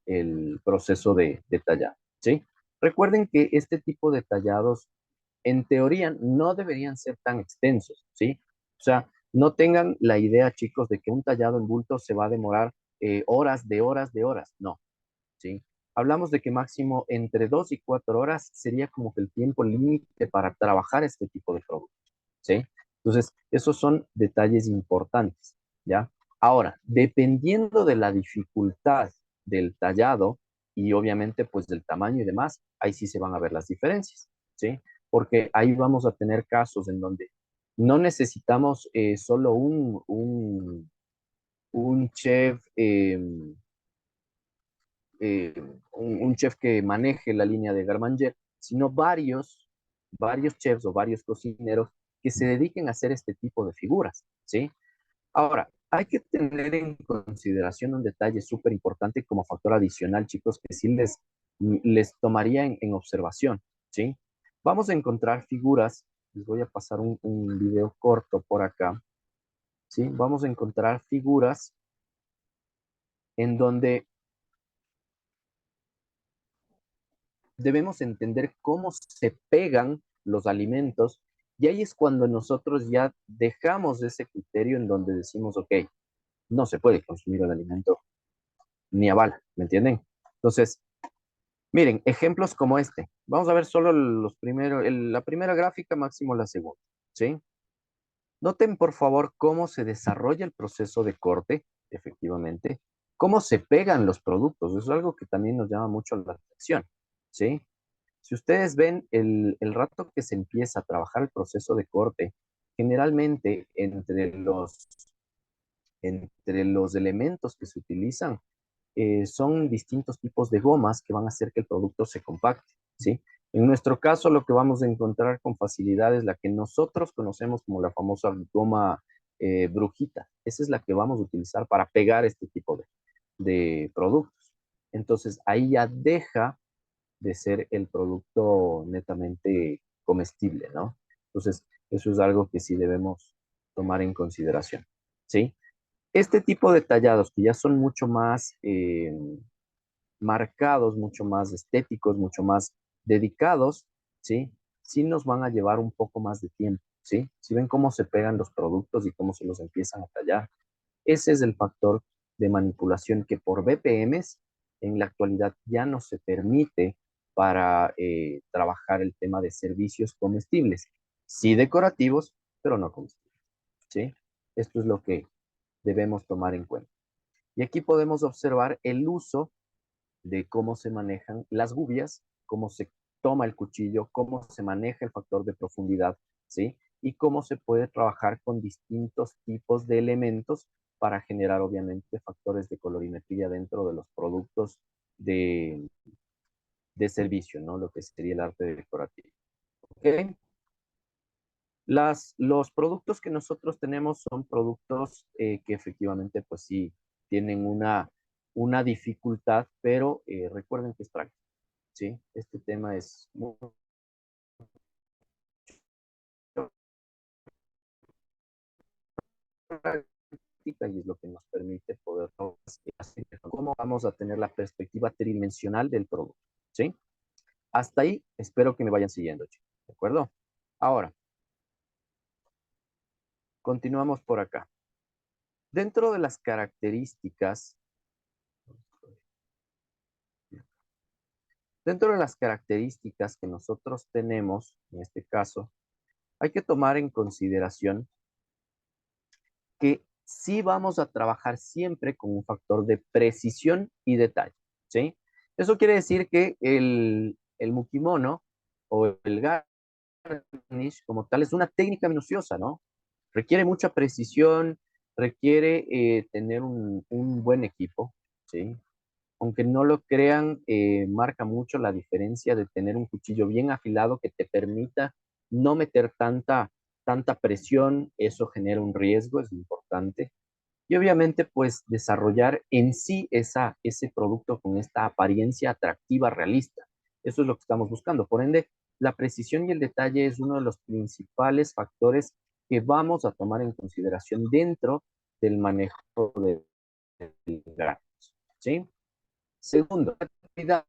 el proceso de tallado, ¿sí? Recuerden que este tipo de tallados en teoría no deberían ser tan extensos, ¿sí? O sea, no tengan la idea, chicos, de que un tallado en bulto se va a demorar horas de horas de horas. No, ¿sí? Hablamos de que máximo entre 2 y 4 horas sería como que el tiempo límite para trabajar este tipo de productos, ¿sí? Entonces, esos son detalles importantes, ¿ya? Ahora, dependiendo de la dificultad del tallado y obviamente pues del tamaño y demás, ahí sí se van a ver las diferencias, ¿sí? Porque ahí vamos a tener casos en donde no necesitamos solo un chef, un chef que maneje la línea de Garmanger, sino varios chefs o varios cocineros que se dediquen a hacer este tipo de figuras, ¿sí? Ahora, hay que tener en consideración un detalle súper importante como factor adicional, chicos, que sí les tomaría en observación, ¿sí? Vamos a encontrar figuras, les voy a pasar un video corto por acá, ¿sí? Vamos a encontrar figuras en donde debemos entender cómo se pegan los alimentos y ahí es cuando nosotros ya dejamos ese criterio en donde decimos, ok, no se puede consumir el alimento ni a bala, ¿me entienden? Entonces, miren, ejemplos como este. Vamos a ver solo los primeros, la primera gráfica, máximo la segunda, ¿sí? Noten, por favor, cómo se desarrolla el proceso de corte, efectivamente, cómo se pegan los productos. Eso es algo que también nos llama mucho la atención, ¿sí? Si ustedes ven el rato que se empieza a trabajar el proceso de corte, generalmente entre los elementos que se utilizan son distintos tipos de gomas que van a hacer que el producto se compacte, ¿sí? En nuestro caso, lo que vamos a encontrar con facilidad es la que nosotros conocemos como la famosa goma brujita. Esa es la que vamos a utilizar para pegar este tipo de productos. Entonces, ahí ya deja de ser el producto netamente comestible, ¿no? Entonces, eso es algo que sí debemos tomar en consideración, ¿sí? Este tipo de tallados que ya son mucho más marcados, mucho más estéticos, mucho más dedicados, ¿sí? Sí nos van a llevar un poco más de tiempo, ¿sí? Si ven cómo se pegan los productos y cómo se los empiezan a tallar, ese es el factor de manipulación que por BPMs en la actualidad ya no se permite para trabajar el tema de servicios comestibles. Sí decorativos, pero no comestibles, ¿sí? Esto es lo que debemos tomar en cuenta. Y aquí podemos observar el uso de cómo se manejan las gubias, cómo se toma el cuchillo, cómo se maneja el factor de profundidad, ¿sí? Y cómo se puede trabajar con distintos tipos de elementos para generar, obviamente, factores de colorimetría dentro de los productos de servicio, ¿no? Lo que sería el arte decorativo. ¿Ok? Los productos que nosotros tenemos son productos que efectivamente, pues sí, tienen una dificultad, pero recuerden que es práctico, ¿sí? Este tema es mucho práctica y es lo que nos permite poder hacer cómo vamos a tener la perspectiva tridimensional del producto, ¿sí? Hasta ahí espero que me vayan siguiendo, chicos, ¿de acuerdo? Ahora, continuamos por acá. Dentro de las características, que nosotros tenemos, en este caso, hay que tomar en consideración que sí vamos a trabajar siempre con un factor de precisión y detalle, ¿sí? Eso quiere decir que el mukimono o el garnish como tal es una técnica minuciosa, ¿no? Requiere mucha precisión, requiere tener un buen equipo, ¿sí? Aunque no lo crean, marca mucho la diferencia de tener un cuchillo bien afilado que te permita no meter tanta presión, eso genera un riesgo, es importante. Y obviamente, pues, desarrollar en sí ese producto con esta apariencia atractiva, realista. Eso es lo que estamos buscando. Por ende, la precisión y el detalle es uno de los principales factores que vamos a tomar en consideración dentro del manejo del garnish, ¿sí? Segundo, creatividad.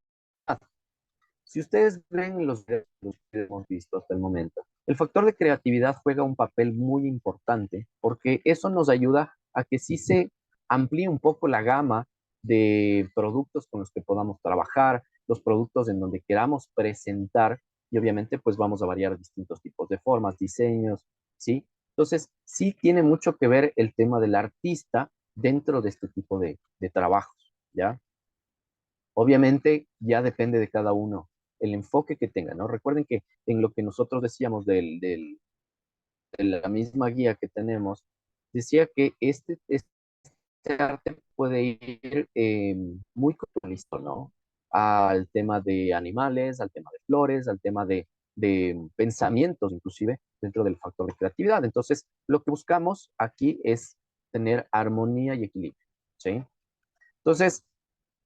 Si ustedes ven los videos que hemos visto hasta el momento, el factor de creatividad juega un papel muy importante porque eso nos ayuda a que sí se amplíe un poco la gama de productos con los que podamos trabajar, los productos en donde queramos presentar y obviamente pues vamos a variar distintos tipos de formas, diseños, ¿sí? Entonces, sí tiene mucho que ver el tema del artista dentro de este tipo de trabajos, ¿ya? Obviamente ya depende de cada uno el enfoque que tenga, ¿no? Recuerden que en lo que nosotros decíamos de la misma guía que tenemos, decía que este arte puede ir muy listo, ¿no? Al tema de animales, al tema de flores, al tema de pensamientos, inclusive, dentro del factor de creatividad. Entonces, lo que buscamos aquí es tener armonía y equilibrio, ¿sí? Entonces,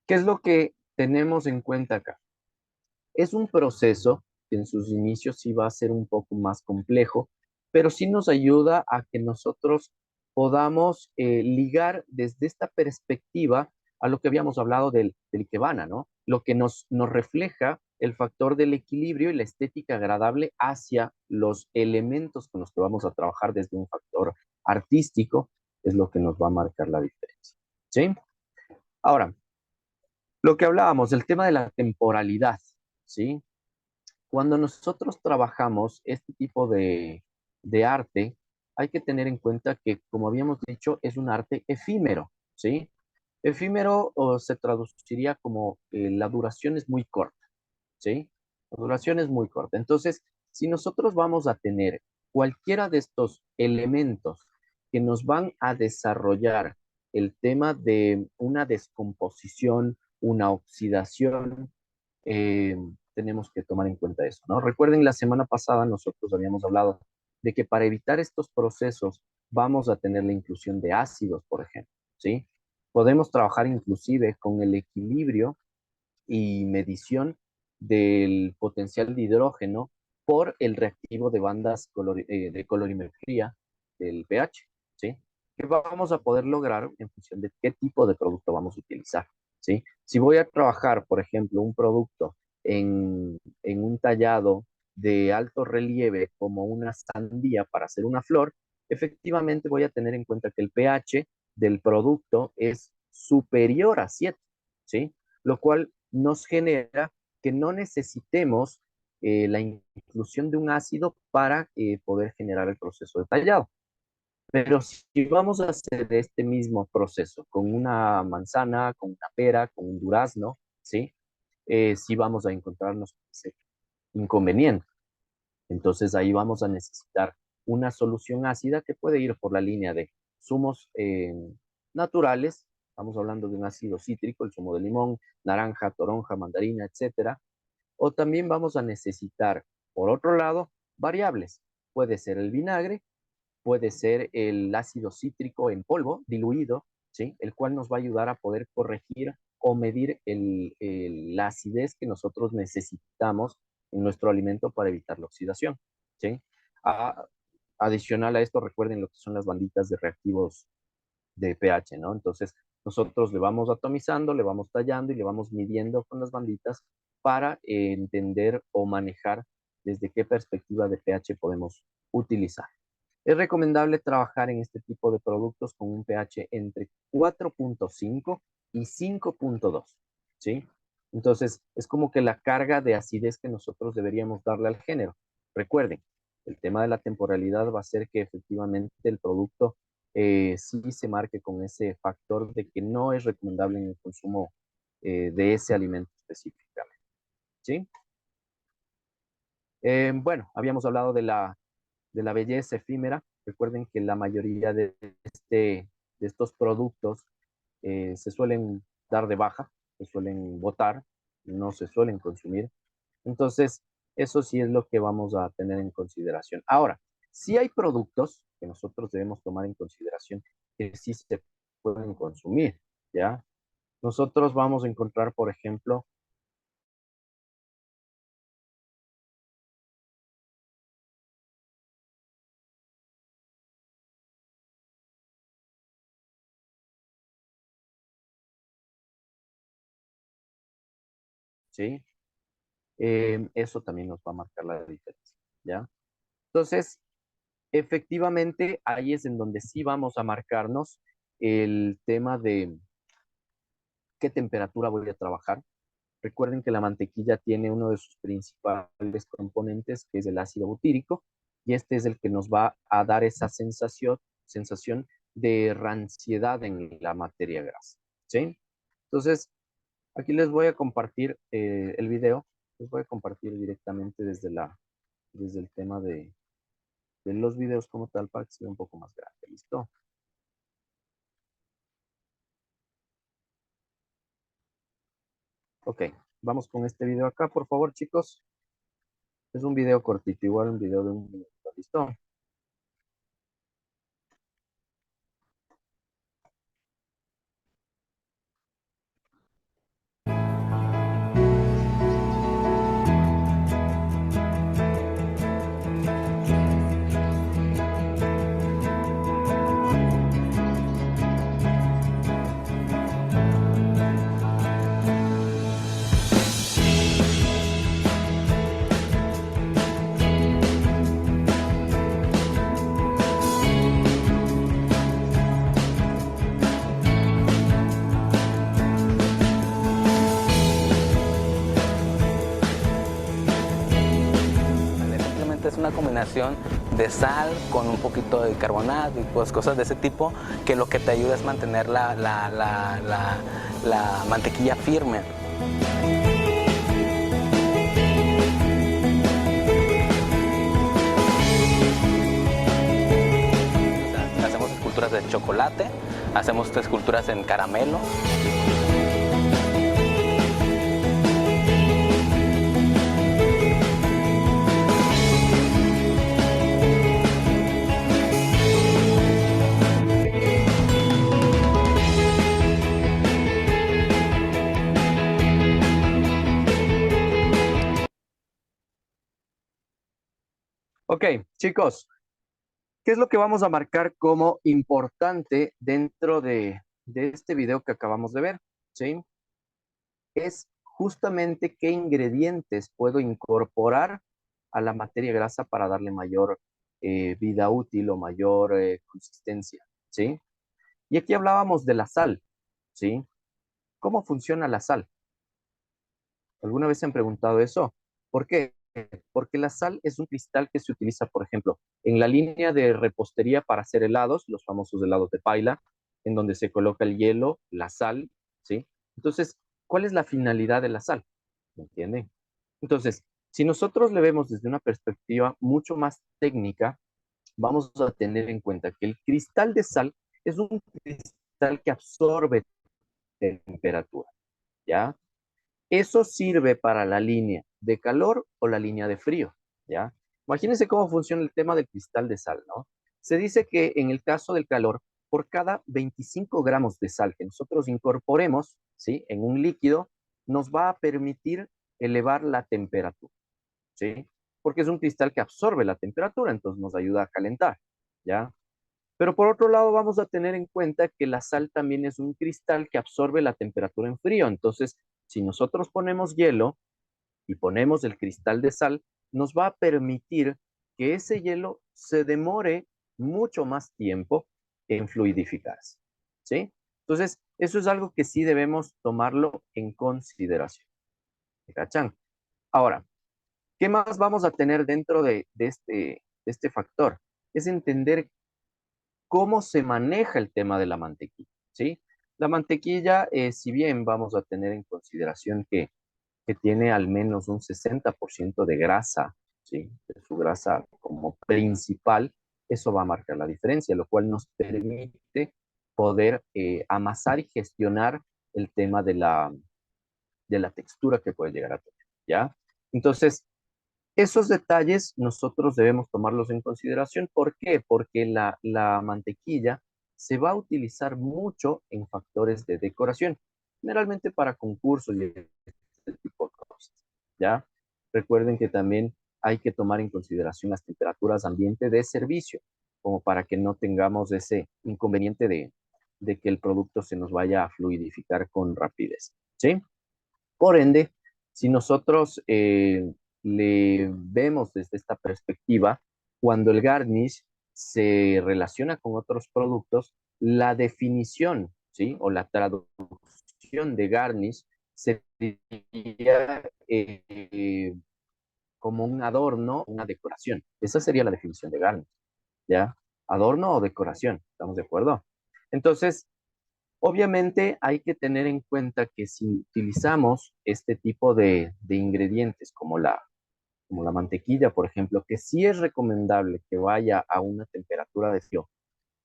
¿qué es lo que tenemos en cuenta acá? Es un proceso que en sus inicios sí va a ser un poco más complejo, pero sí nos ayuda a que nosotros podamos ligar desde esta perspectiva a lo que habíamos hablado del ikebana, ¿no? Lo que nos refleja el factor del equilibrio y la estética agradable hacia los elementos con los que vamos a trabajar desde un factor artístico, es lo que nos va a marcar la diferencia, ¿sí? Ahora, lo que hablábamos, el tema de la temporalidad, ¿sí? Cuando nosotros trabajamos este tipo de arte, hay que tener en cuenta que, como habíamos dicho, es un arte efímero, ¿sí? Efímero se traduciría como la duración es muy corta, ¿sí? La duración es muy corta. Entonces, si nosotros vamos a tener cualquiera de estos elementos que nos van a desarrollar el tema de una descomposición, una oxidación, tenemos que tomar en cuenta eso, ¿no? Recuerden, la semana pasada nosotros habíamos hablado de que para evitar estos procesos vamos a tener la inclusión de ácidos, por ejemplo, ¿sí? Podemos trabajar inclusive con el equilibrio y medición del potencial de hidrógeno por el reactivo de bandas de colorimetría del pH, ¿sí? Que vamos a poder lograr en función de qué tipo de producto vamos a utilizar, ¿sí? Si voy a trabajar, por ejemplo, un producto en un tallado de alto relieve como una sandía para hacer una flor, efectivamente voy a tener en cuenta que el pH del producto es superior a 7, ¿sí? Lo cual nos genera que no necesitemos la inclusión de un ácido para poder generar el proceso de tallado. Pero si vamos a hacer este mismo proceso con una manzana, con una pera, con un durazno, ¿sí? Sí vamos a encontrarnos con ese inconveniente. Entonces ahí vamos a necesitar una solución ácida que puede ir por la línea de zumos naturales. Estamos hablando de un ácido cítrico, el zumo de limón, naranja, toronja, mandarina, etcétera. O también vamos a necesitar, por otro lado, variables. Puede ser el vinagre, puede ser el ácido cítrico en polvo, diluido, ¿sí? El cual nos va a ayudar a poder corregir o medir la acidez que nosotros necesitamos en nuestro alimento para evitar la oxidación, ¿sí? adicional a esto, recuerden lo que son las banditas de reactivos de pH, ¿no? Entonces, nosotros le vamos atomizando, le vamos tallando y le vamos midiendo con las banditas para entender o manejar desde qué perspectiva de pH podemos utilizar. Es recomendable trabajar en este tipo de productos con un pH entre 4.5 y 5.2, ¿sí? Entonces, es como que la carga de acidez que nosotros deberíamos darle al género. Recuerden, el tema de la temporalidad va a ser que efectivamente el producto sí se marque con ese factor de que no es recomendable en el consumo de ese alimento específicamente, ¿sí? Bueno, habíamos hablado de la belleza efímera. Recuerden que la mayoría de estos productos se suelen dar de baja, se suelen botar, no se suelen consumir. Entonces, eso sí es lo que vamos a tener en consideración. Ahora, sí hay productos que nosotros debemos tomar en consideración que sí se pueden consumir, ¿ya? Nosotros vamos a encontrar, por ejemplo, ¿sí? Eso también nos va a marcar la diferencia, ¿ya? Entonces, efectivamente, ahí es en donde sí vamos a marcarnos el tema de qué temperatura voy a trabajar. Recuerden que la mantequilla tiene uno de sus principales componentes, que es el ácido butírico, y este es el que nos va a dar esa sensación de ranciedad en la materia grasa, ¿sí? Entonces, aquí les voy a compartir el video. Les voy a compartir directamente desde el tema de los videos como tal para que sea un poco más grande. ¿Listo? Ok, vamos con este video acá, por favor, chicos. Es un video cortito, igual un video de un minuto. ¿Listo? Simplemente es una combinación de sal con un poquito de carbonato y pues cosas de ese tipo que lo que te ayuda es mantener la mantequilla firme. Hacemos esculturas de chocolate, hacemos esculturas en caramelo. Ok, chicos, ¿qué es lo que vamos a marcar como importante dentro de este video que acabamos de ver? ¿Sí? Es justamente qué ingredientes puedo incorporar a la materia grasa para darle mayor vida útil o mayor consistencia, ¿sí? Y aquí hablábamos de la sal, ¿sí? ¿Cómo funciona la sal? ¿Alguna vez se han preguntado eso? ¿Por qué? Porque la sal es un cristal que se utiliza, por ejemplo, en la línea de repostería para hacer helados, los famosos helados de paila, en donde se coloca el hielo, la sal, ¿sí? Entonces, ¿cuál es la finalidad de la sal? ¿Me entienden? Entonces, si nosotros le vemos desde una perspectiva mucho más técnica, vamos a tener en cuenta que el cristal de sal es un cristal que absorbe temperatura, ¿ya? Eso sirve para la línea de calor o la línea de frío, ¿ya? Imagínense cómo funciona el tema del cristal de sal, ¿no? Se dice que en el caso del calor, por cada 25 gramos de sal que nosotros incorporemos, ¿sí? En un líquido, nos va a permitir elevar la temperatura, ¿sí? porque es un cristal que absorbe la temperatura, entonces nos ayuda a calentar, ¿ya? Pero por otro lado vamos a tener en cuenta que la sal también es un cristal que absorbe la temperatura en frío, entonces si nosotros ponemos hielo y ponemos el cristal de sal, nos va a permitir que ese hielo se demore mucho más tiempo en fluidificarse, ¿sí? Entonces, eso es algo que sí debemos tomarlo en consideración. ¿Me cachan? Ahora, ¿qué más vamos a tener dentro de este factor? Es entender cómo se maneja el tema de la mantequilla, ¿sí? La mantequilla, si bien vamos a tener en consideración que tiene al menos un 60% de grasa, ¿sí? De su grasa como principal, eso va a marcar la diferencia, lo cual nos permite poder amasar y gestionar el tema de la textura que puede llegar a tener, ¿ya? Entonces, esos detalles nosotros debemos tomarlos en consideración. ¿Por qué? Porque la mantequilla se va a utilizar mucho en factores de decoración, generalmente para concursos y este tipo de cosas, ¿ya? Recuerden que también hay que tomar en consideración las temperaturas ambiente de servicio, como para que no tengamos ese inconveniente de que el producto se nos vaya a fluidificar con rapidez, ¿sí? Por ende, si nosotros le vemos desde esta perspectiva, cuando el garnish se relaciona con otros productos, la definición, ¿sí? O la traducción de garnish sería como un adorno, una decoración. Esa sería la definición de garnish, ¿ya? Adorno o decoración, ¿estamos de acuerdo? Entonces, obviamente hay que tener en cuenta que si utilizamos este tipo de ingredientes como la mantequilla, por ejemplo, que sí es recomendable que vaya a una temperatura de frío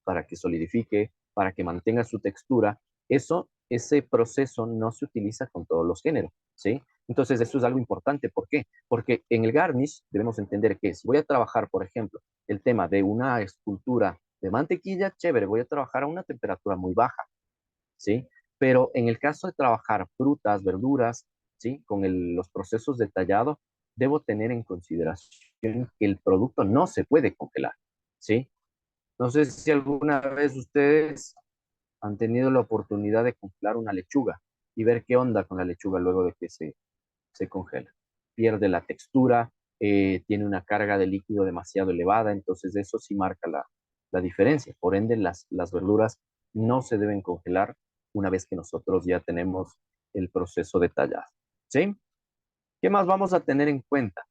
para que solidifique, para que mantenga su textura, ese proceso no se utiliza con todos los géneros, ¿sí? Entonces, eso es algo importante. ¿Por qué? Porque en el garnish debemos entender que si voy a trabajar, por ejemplo, el tema de una escultura de mantequilla, chévere, voy a trabajar a una temperatura muy baja, ¿sí? Pero en el caso de trabajar frutas, verduras, ¿sí? Con los procesos de tallado, debo tener en consideración que el producto no se puede congelar, ¿sí? No sé si alguna vez ustedes han tenido la oportunidad de congelar una lechuga y ver qué onda con la lechuga luego de que se congela. Pierde la textura, tiene una carga de líquido demasiado elevada, entonces eso sí marca la diferencia. Por ende, las verduras no se deben congelar una vez que nosotros ya tenemos el proceso detallado, ¿sí? ¿Qué más vamos a tener en cuenta?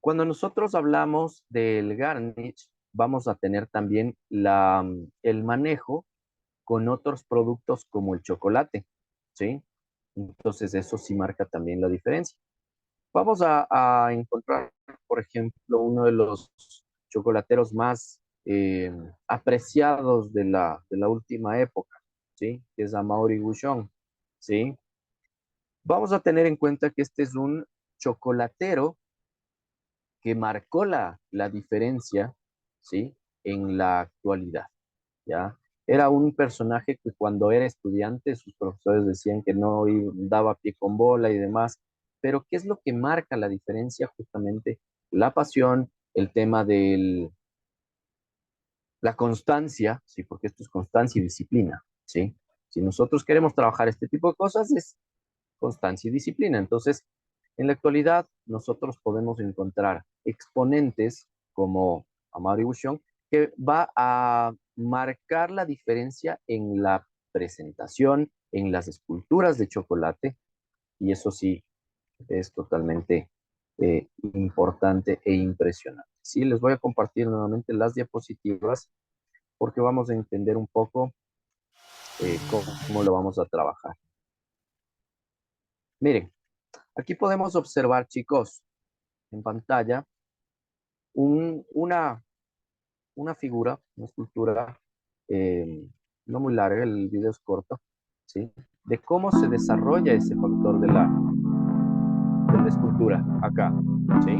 Cuando nosotros hablamos del garnish, vamos a tener también el manejo con otros productos como el chocolate, ¿sí? Entonces eso sí marca también la diferencia. Vamos a encontrar, por ejemplo, uno de los chocolateros más apreciados de la última época, ¿sí? Que es Amaury Bouchon, ¿sí? Vamos a tener en cuenta que este es un chocolatero que marcó la diferencia, ¿sí? En la actualidad, ¿ya? Era un personaje que cuando era estudiante sus profesores decían que no daba pie con bola y demás, pero ¿qué es lo que marca la diferencia? Justamente la pasión, el tema de la constancia, ¿sí? Porque esto es constancia y disciplina, ¿sí? Si nosotros queremos trabajar este tipo de cosas, es constancia y disciplina. Entonces, en la actualidad, nosotros podemos encontrar exponentes como Amaury Bouchon, que va a marcar la diferencia en la presentación, en las esculturas de chocolate, y eso sí es totalmente importante e impresionante. Sí, les voy a compartir nuevamente las diapositivas porque vamos a entender un poco cómo lo vamos a trabajar. Miren, aquí podemos observar, chicos, en pantalla, una figura, una escultura, no muy larga, el video es corto, ¿sí? De cómo se desarrolla ese factor de la escultura acá, ¿sí?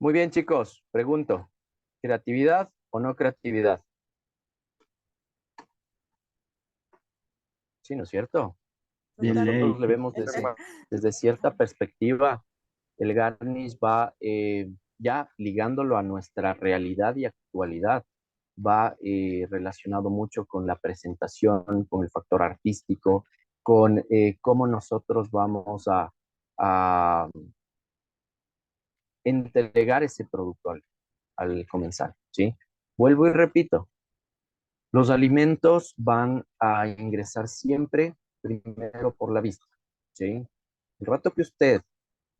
Muy bien, chicos. Pregunto, ¿creatividad o no creatividad? Sí, ¿no es cierto? De Nosotros ley. le vemos desde cierta perspectiva. El garnish va ya ligándolo a nuestra realidad y actualidad. Va relacionado mucho con la presentación, con el factor artístico, con cómo nosotros vamos a entregar ese producto al comenzar, ¿sí? Vuelvo y repito, los alimentos van a ingresar siempre primero por la vista, ¿sí? El rato que usted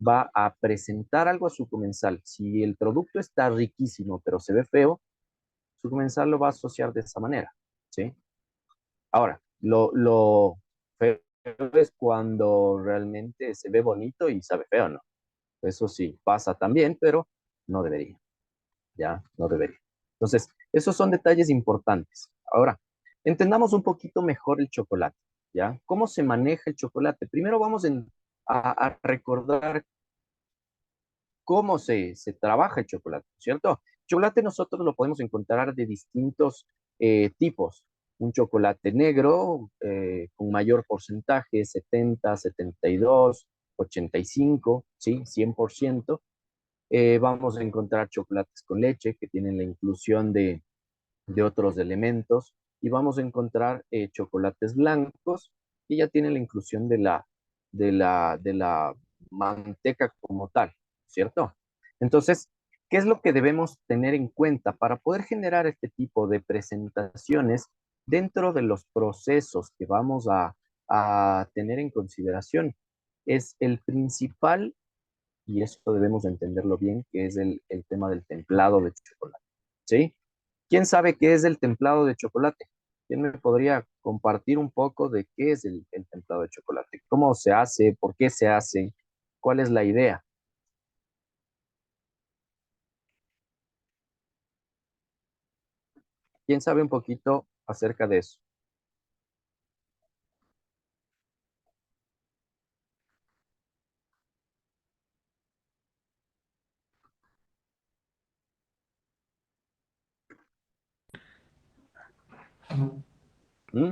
va a presentar algo a su comensal, si el producto está riquísimo pero se ve feo, su comensal lo va a asociar de esa manera, ¿sí? Ahora, lo feo es cuando realmente se ve bonito y sabe feo, ¿no? Eso sí, pasa también, pero no debería, ¿ya? No debería. Entonces, esos son detalles importantes. Ahora, entendamos un poquito mejor el chocolate, ¿ya? ¿Cómo se maneja el chocolate? Primero vamos a recordar cómo se trabaja el chocolate, ¿cierto? El chocolate nosotros lo podemos encontrar de distintos tipos. Un chocolate negro con mayor porcentaje, 70, 72, 85, ¿sí? 100%. Vamos a encontrar chocolates con leche que tienen la inclusión de otros elementos y vamos a encontrar chocolates blancos que ya tienen la inclusión de la manteca como tal, ¿cierto? Entonces, ¿qué es lo que debemos tener en cuenta para poder generar este tipo de presentaciones dentro de los procesos que vamos a tener en consideración? Es el principal, y esto debemos entenderlo bien, que es el tema del templado de chocolate, ¿sí? ¿Quién sabe qué es el templado de chocolate? ¿Quién me podría compartir un poco de qué es el templado de chocolate? ¿Cómo se hace? ¿Por qué se hace? ¿Cuál es la idea? ¿Quién sabe un poquito acerca de eso? ¿Mm?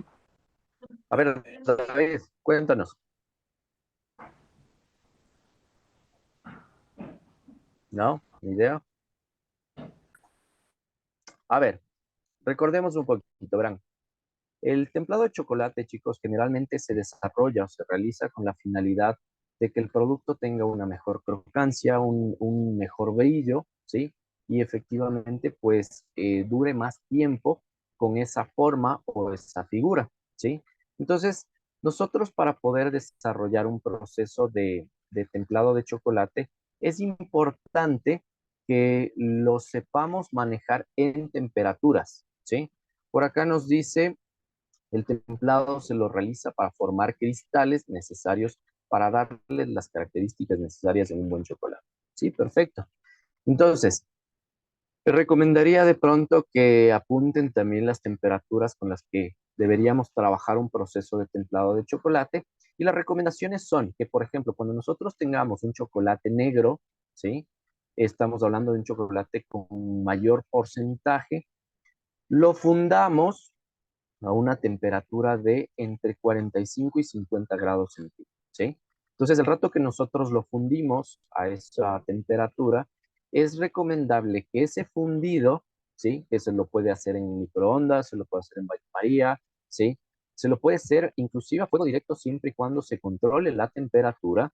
A ver, David, cuéntanos. ¿No? ¿Ni idea? A ver, recordemos un poquito, verán. El templado de chocolate, chicos, generalmente se desarrolla o se realiza con la finalidad de que el producto tenga una mejor crocancia, un mejor brillo, ¿sí? Y efectivamente, pues, dure más tiempo con esa forma o esa figura, ¿sí? Entonces, nosotros para poder desarrollar un proceso de templado de chocolate, es importante que lo sepamos manejar en temperaturas, ¿sí? Por acá nos dice el templado se lo realiza para formar cristales necesarios para darle las características necesarias en un buen chocolate. Sí, perfecto. Entonces, te recomendaría de pronto que apunten también las temperaturas con las que deberíamos trabajar un proceso de templado de chocolate. Y las recomendaciones son que, por ejemplo, cuando nosotros tengamos un chocolate negro, ¿sí? Estamos hablando de un chocolate con mayor porcentaje, lo fundamos a una temperatura de entre 45 y 50 grados centígrados, ¿sí? Entonces, el rato que nosotros lo fundimos a esa temperatura, es recomendable que ese fundido, ¿sí? Que se lo puede hacer en microondas, se lo puede hacer en baño María, ¿sí? Se lo puede hacer inclusive a fuego directo siempre y cuando se controle la temperatura,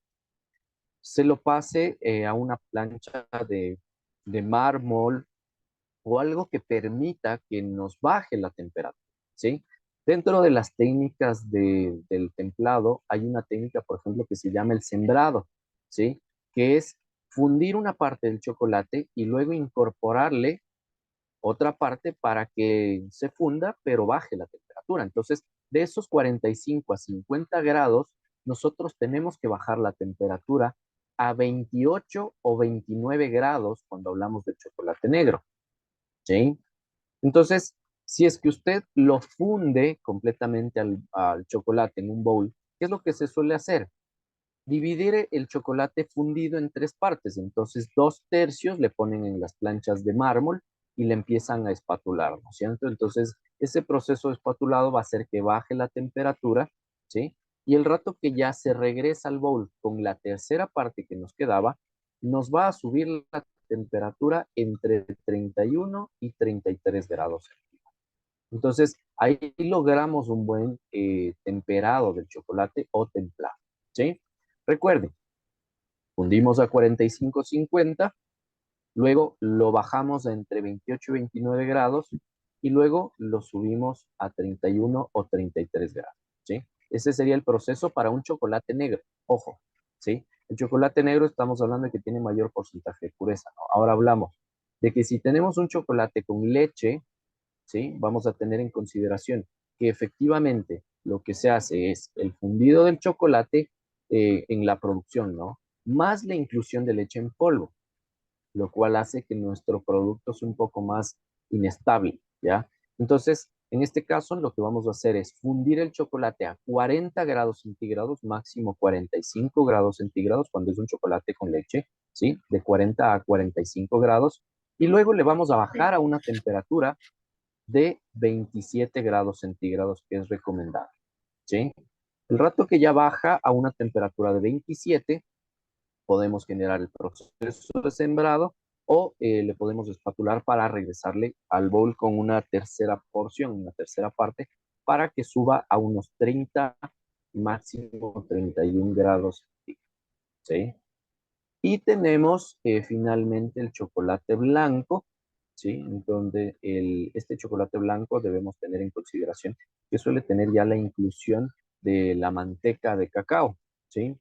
se lo pase a una plancha de mármol o algo que permita que nos baje la temperatura, ¿sí? Dentro de las técnicas del templado hay una técnica, por ejemplo, que se llama el sembrado, ¿sí? Que es fundir una parte del chocolate y luego incorporarle otra parte para que se funda, pero baje la temperatura. Entonces, de esos 45 a 50 grados, nosotros tenemos que bajar la temperatura a 28 o 29 grados cuando hablamos de chocolate negro, ¿sí? Entonces, si es que usted lo funde completamente al chocolate en un bowl, ¿qué es lo que se suele hacer? dividir el chocolate fundido en 3 partes. Entonces, 2/3 le ponen en las planchas de mármol y le empiezan a espatular, ¿no es cierto? Entonces, ese proceso de espatulado va a hacer que baje la temperatura, ¿sí? Y el rato que ya se regresa al bowl con la tercera parte que nos quedaba, nos va a subir la temperatura entre 31 y 33 grados. Entonces, ahí logramos un buen temperado del chocolate o templado, ¿sí? Recuerden, fundimos a 45-50, luego lo bajamos a entre 28 y 29 grados y luego lo subimos a 31 o 33 grados, ¿sí? Ese sería el proceso para un chocolate negro. Ojo, ¿sí? El chocolate negro estamos hablando de que tiene mayor porcentaje de pureza, ¿no? Ahora hablamos de que si tenemos un chocolate con leche, ¿sí? Vamos a tener en consideración que efectivamente lo que se hace es el fundido del chocolate en la producción, ¿no? Más la inclusión de leche en polvo, lo cual hace que nuestro producto sea un poco más inestable, ¿ya? Entonces, en este caso, lo que vamos a hacer es fundir el chocolate a 40 grados centígrados, máximo 45 grados centígrados, cuando es un chocolate con leche, ¿sí? De 40 a 45 grados, y luego le vamos a bajar a una temperatura de 27 grados centígrados, que es recomendable, ¿sí? El rato que ya baja a una temperatura de 27, podemos generar el proceso de sembrado o le podemos espatular para regresarle al bowl con una tercera porción, una tercera parte, para que suba a unos 30, máximo 31 grados centígrados, ¿sí? Y tenemos finalmente el chocolate blanco, ¿sí? En donde este chocolate blanco debemos tener en consideración que suele tener ya la inclusión de la manteca de cacao, ¿sí?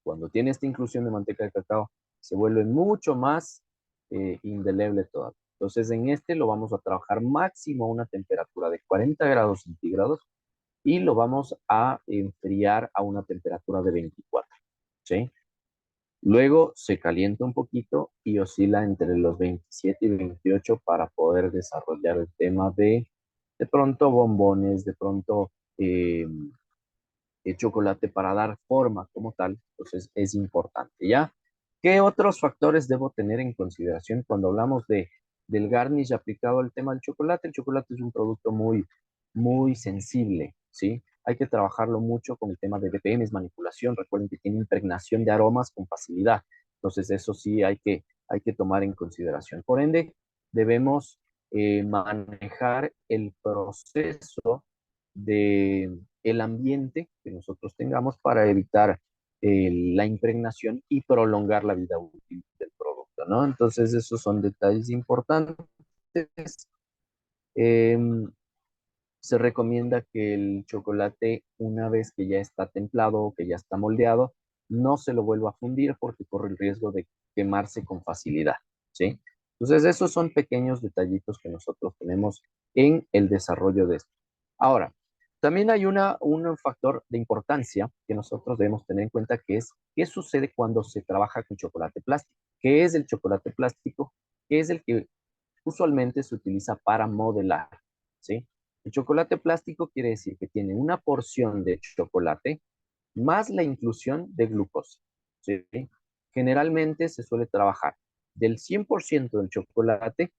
Cuando tiene esta inclusión de manteca de cacao, se vuelve mucho más indeleble todavía. Entonces, en este lo vamos a trabajar máximo a una temperatura de 40 grados centígrados y lo vamos a enfriar a una temperatura de 24, ¿sí? Luego se calienta un poquito y oscila entre los 27 y 28 para poder desarrollar el tema de pronto bombones, de pronto chocolate para dar forma como tal. Entonces es importante, ¿ya? ¿Qué otros factores debo tener en consideración cuando hablamos del garnish aplicado al tema del chocolate? El chocolate es un producto muy, muy sensible, ¿sí? Hay que trabajarlo mucho con el tema de BPMs, manipulación. Recuerden que tiene impregnación de aromas con facilidad. Entonces, eso sí hay que tomar en consideración. Por ende, debemos manejar el proceso de el ambiente que nosotros tengamos para evitar la impregnación y prolongar la vida útil del producto, ¿no? Entonces, esos son detalles importantes. Em, Se recomienda que el chocolate, una vez que ya está templado o que ya está moldeado, no se lo vuelva a fundir porque corre el riesgo de quemarse con facilidad, ¿sí? Entonces, esos son pequeños detallitos que nosotros tenemos en el desarrollo de esto. Ahora, también hay un factor de importancia que nosotros debemos tener en cuenta, que es qué sucede cuando se trabaja con chocolate plástico. ¿Qué es el chocolate plástico? ¿Qué es el que usualmente se utiliza para modelar? ¿Sí? El chocolate plástico quiere decir que tiene una porción de chocolate más la inclusión de glucosa, ¿sí? Generalmente se suele trabajar del 100% del chocolate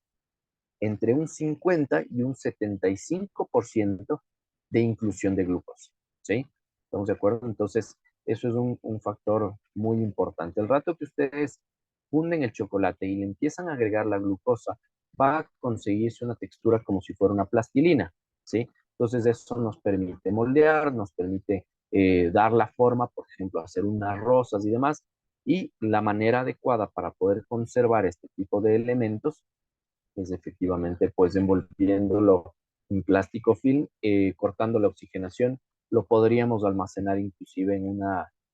entre un 50 y un 75% de inclusión de glucosa, ¿sí? ¿Estamos de acuerdo? Entonces, eso es un factor muy importante. El rato que ustedes funden el chocolate y le empiezan a agregar la glucosa, va a conseguirse una textura como si fuera una plastilina, ¿sí? Entonces, eso nos permite moldear, nos permite dar la forma, por ejemplo, hacer unas rosas y demás. Y la manera adecuada para poder conservar este tipo de elementos es efectivamente pues envolviéndolo en plástico film, cortando la oxigenación. Lo podríamos almacenar inclusive en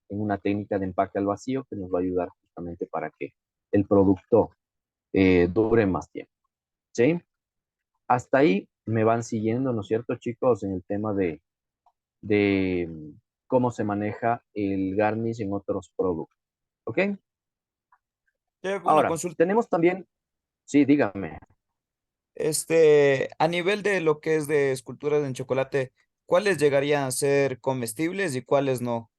una técnica de empaque al vacío que nos va a ayudar justamente para que el producto dure más tiempo, ¿sí? Hasta ahí me van siguiendo, ¿no es cierto, chicos? En el tema de cómo se maneja el garnish en otros productos, ¿ok? Chef, una Ahora, consulta. tenemos también, sí, dígame. A nivel de lo que es de esculturas en chocolate, ¿cuáles llegarían a ser comestibles y cuáles no?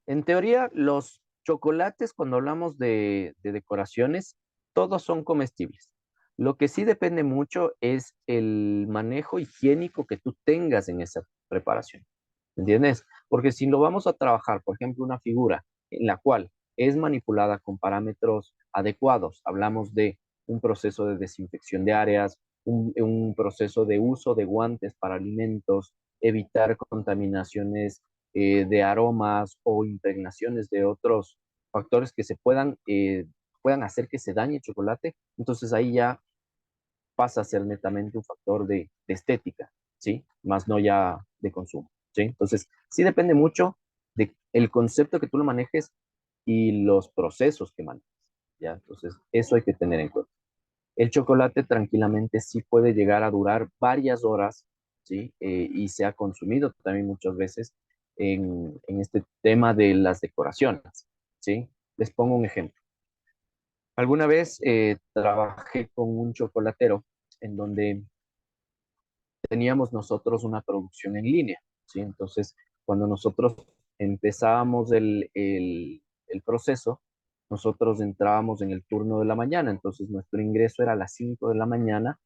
En teoría, los chocolates, cuando hablamos de decoraciones, todos son comestibles. Lo que sí depende mucho es el manejo higiénico que tú tengas en esa preparación. ¿Entiendes? Porque si lo vamos a trabajar, por ejemplo, una figura en la cual es manipulada con parámetros adecuados, hablamos de un proceso de desinfección de áreas, un proceso de uso de guantes para alimentos, evitar contaminaciones de aromas o impregnaciones de otros factores que puedan hacer que se dañe el chocolate, entonces ahí ya pasa a ser netamente un factor de estética, ¿sí? Más no ya de consumo, ¿sí? Entonces, sí depende mucho del concepto que tú lo manejes y los procesos que manejes, ¿ya? Entonces, eso hay que tener en cuenta. El chocolate tranquilamente sí puede llegar a durar varias horas, ¿sí? Y se ha consumido también muchas veces en este tema de las decoraciones, ¿sí? Les pongo un ejemplo. Alguna vez trabajé con un chocolatero en donde teníamos nosotros una producción en línea, ¿sí? Entonces, cuando nosotros empezábamos el proceso, nosotros entrábamos en el turno de la mañana, entonces nuestro ingreso era a las 5 de la mañana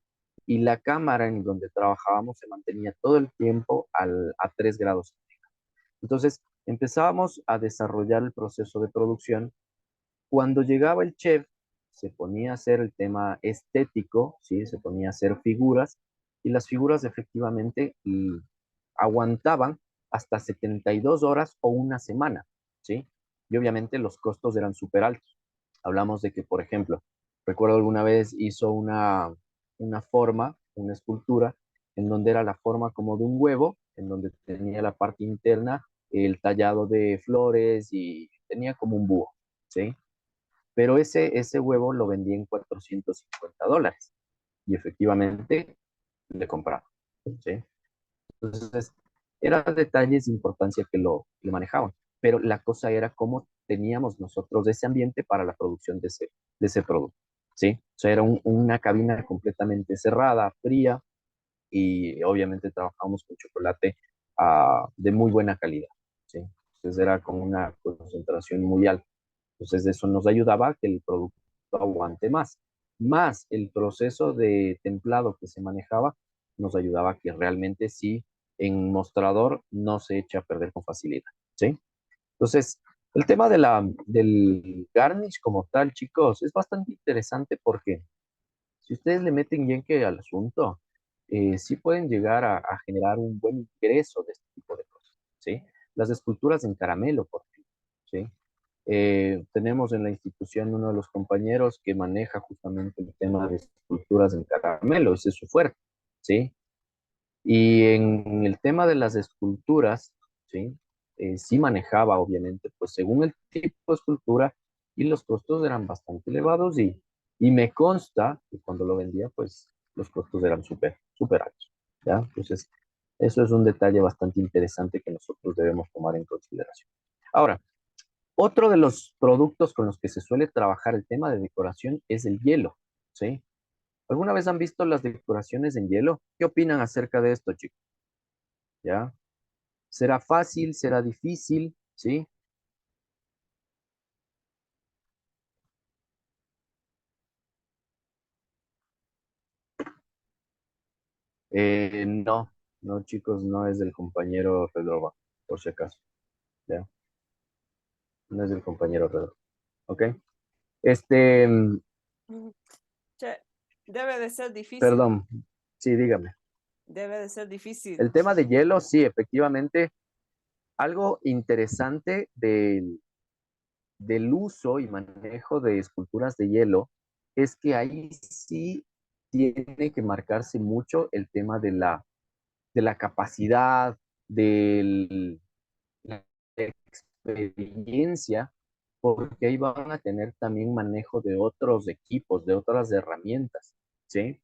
y la cámara en donde trabajábamos se mantenía todo el tiempo a 3 grados. Entonces, empezábamos a desarrollar el proceso de producción. Cuando llegaba el chef, se ponía a hacer el tema estético, ¿sí? Se ponía a hacer figuras, y las figuras efectivamente aguantaban hasta 72 horas o una semana, ¿sí? Y obviamente los costos eran súper altos. Hablamos de que, por ejemplo, recuerdo alguna vez hizo una forma, una escultura, en donde era la forma como de un huevo, en donde tenía la parte interna, el tallado de flores y tenía como un búho, ¿sí? Pero ese huevo lo vendí en $450 y efectivamente le compraron, ¿sí? Entonces, eran detalles de importancia que lo manejaban, pero la cosa era cómo teníamos nosotros ese ambiente para la producción de ese producto, ¿sí? O sea, era una cabina completamente cerrada, fría, y obviamente trabajamos con chocolate de muy buena calidad, ¿sí? Entonces era con una concentración muy alta. Entonces eso nos ayudaba a que el producto aguante más. Más el proceso de templado que se manejaba nos ayudaba a que realmente sí, en mostrador no se eche a perder con facilidad, ¿sí? Entonces, el tema del garnish como tal, chicos, es bastante interesante porque si ustedes le meten bien que al asunto, sí pueden llegar a generar un buen ingreso de este tipo de cosas, ¿sí? Las esculturas en caramelo, por ejemplo, ¿sí? Tenemos en la institución uno de los compañeros que maneja justamente el tema de esculturas en caramelo, ese es su fuerte, ¿sí? Y en el tema de las esculturas, ¿sí? Sí manejaba, obviamente, pues según el tipo de escultura, y los costos eran bastante elevados, y me consta que cuando lo vendía, pues los costos eran súper, súper altos, ¿ya? Entonces, eso es un detalle bastante interesante que nosotros debemos tomar en consideración. Ahora, otro de los productos con los que se suele trabajar el tema de decoración es el hielo, ¿sí? ¿Alguna vez han visto las decoraciones en hielo? ¿Qué opinan acerca de esto, chicos? ¿Ya? ¿Será fácil? ¿Será difícil? ¿Sí? No, no, chicos, no es del compañero Redroba, por si acaso. ¿Ya? No es del compañero Redroba. ¿Ok? Este, Che, debe de ser difícil. perdón, sí, dígame. Debe de ser difícil. El tema de hielo, sí, efectivamente, algo interesante del uso y manejo de esculturas de hielo es que ahí sí tiene que marcarse mucho el tema de la capacidad, de la experiencia, porque ahí van a tener también manejo de otros equipos, de otras herramientas, ¿sí?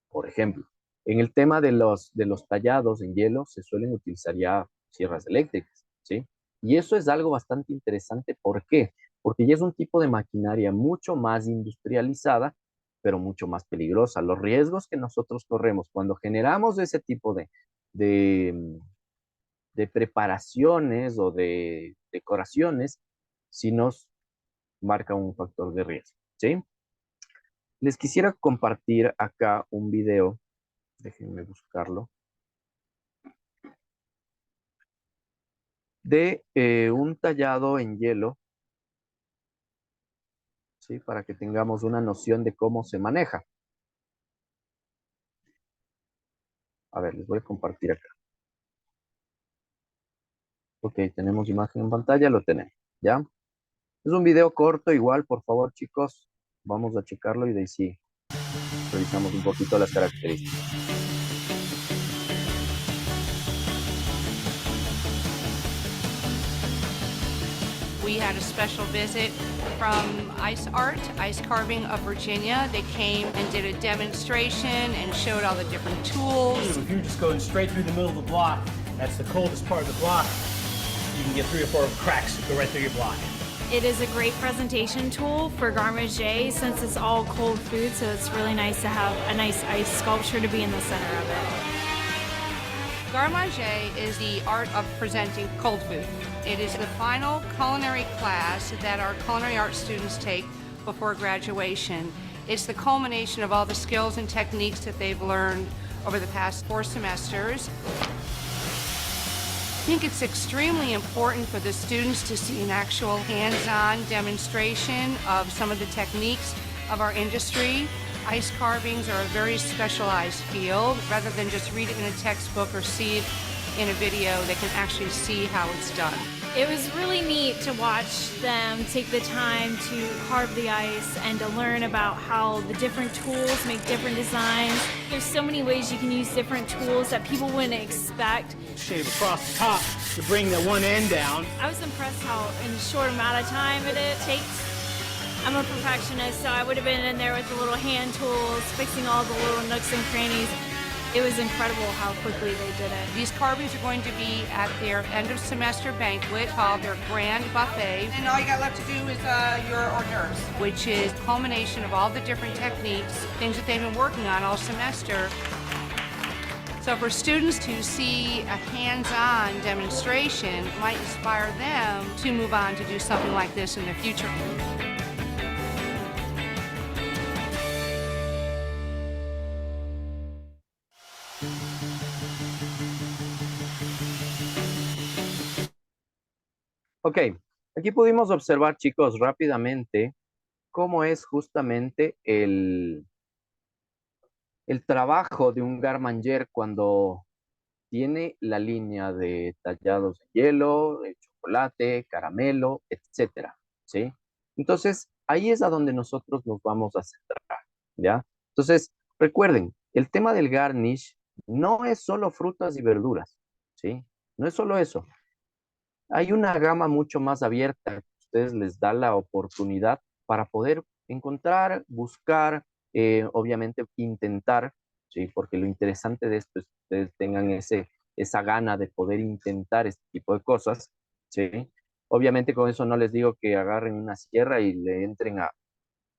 Por ejemplo, en el tema de los tallados en hielo se suelen utilizar ya sierras eléctricas, ¿sí? Y eso es algo bastante interesante. ¿Por qué? Porque ya es un tipo de maquinaria mucho más industrializada, pero mucho más peligrosa. Los riesgos que nosotros corremos cuando generamos ese tipo de preparaciones o de decoraciones, sí nos marca un factor de riesgo, ¿sí? Les quisiera compartir acá un video, déjenme buscarlo, de un tallado en hielo, ¿sí? Para que tengamos una noción de cómo se maneja. A ver, les voy a compartir acá. Ok, tenemos imagen en pantalla, lo tenemos, ¿ya? Es un video corto, igual, por favor, chicos, vamos a checarlo y de ahí sí revisamos un poquito las características. We had a special visit from Ice Art, Ice Carving of Virginia. They came and did a demonstration and showed all the different tools. If you're just going straight through the middle of the block, that's the coldest part of the block, you can get 3 or 4 cracks that go right through your block. It is a great presentation tool for Garde-Manger since it's all cold food, so it's really nice to have a nice ice sculpture to be in the center of it. Garde-Manger is the art of presenting cold food. It is the final culinary class that our culinary arts students take before graduation. It's the culmination of all the skills and techniques that they've learned over the past 4 semesters. I think it's extremely important for the students to see an actual hands-on demonstration of some of the techniques of our industry. Ice carvings are a very specialized field. Rather than just read it in a textbook or see it in a video, they can actually see how it's done. It was really neat to watch them take the time to carve the ice and to learn about how the different tools make different designs. There's so many ways you can use different tools that people wouldn't expect. Shave across the top to bring the one end down. I was impressed how in a short amount of time it takes. I'm a perfectionist, so I would have been in there with the little hand tools, fixing all the little nooks and crannies. It was incredible how quickly they did it. These carvings are going to be at their end of semester banquet called their Grand Buffet. And all you got left to do is your hors d'oeuvres, which is a culmination of all the different techniques, things that they've been working on all semester. So for students to see a hands-on demonstration might inspire them to move on to do something like this in the future. Ok, aquí pudimos observar, chicos, rápidamente cómo es justamente el trabajo de un garmanger cuando tiene la línea de tallados de hielo, de chocolate, caramelo, etcétera, ¿sí? Entonces, ahí es a donde nosotros nos vamos a centrar, ¿ya? Entonces, recuerden, el tema del garnish no es solo frutas y verduras, ¿sí? No es solo eso. Hay una gama mucho más abierta que a ustedes les da la oportunidad para poder encontrar, buscar, obviamente intentar, ¿sí? Porque lo interesante de esto es que ustedes tengan esa gana de poder intentar este tipo de cosas, ¿sí? Obviamente con eso no les digo que agarren una sierra y le entren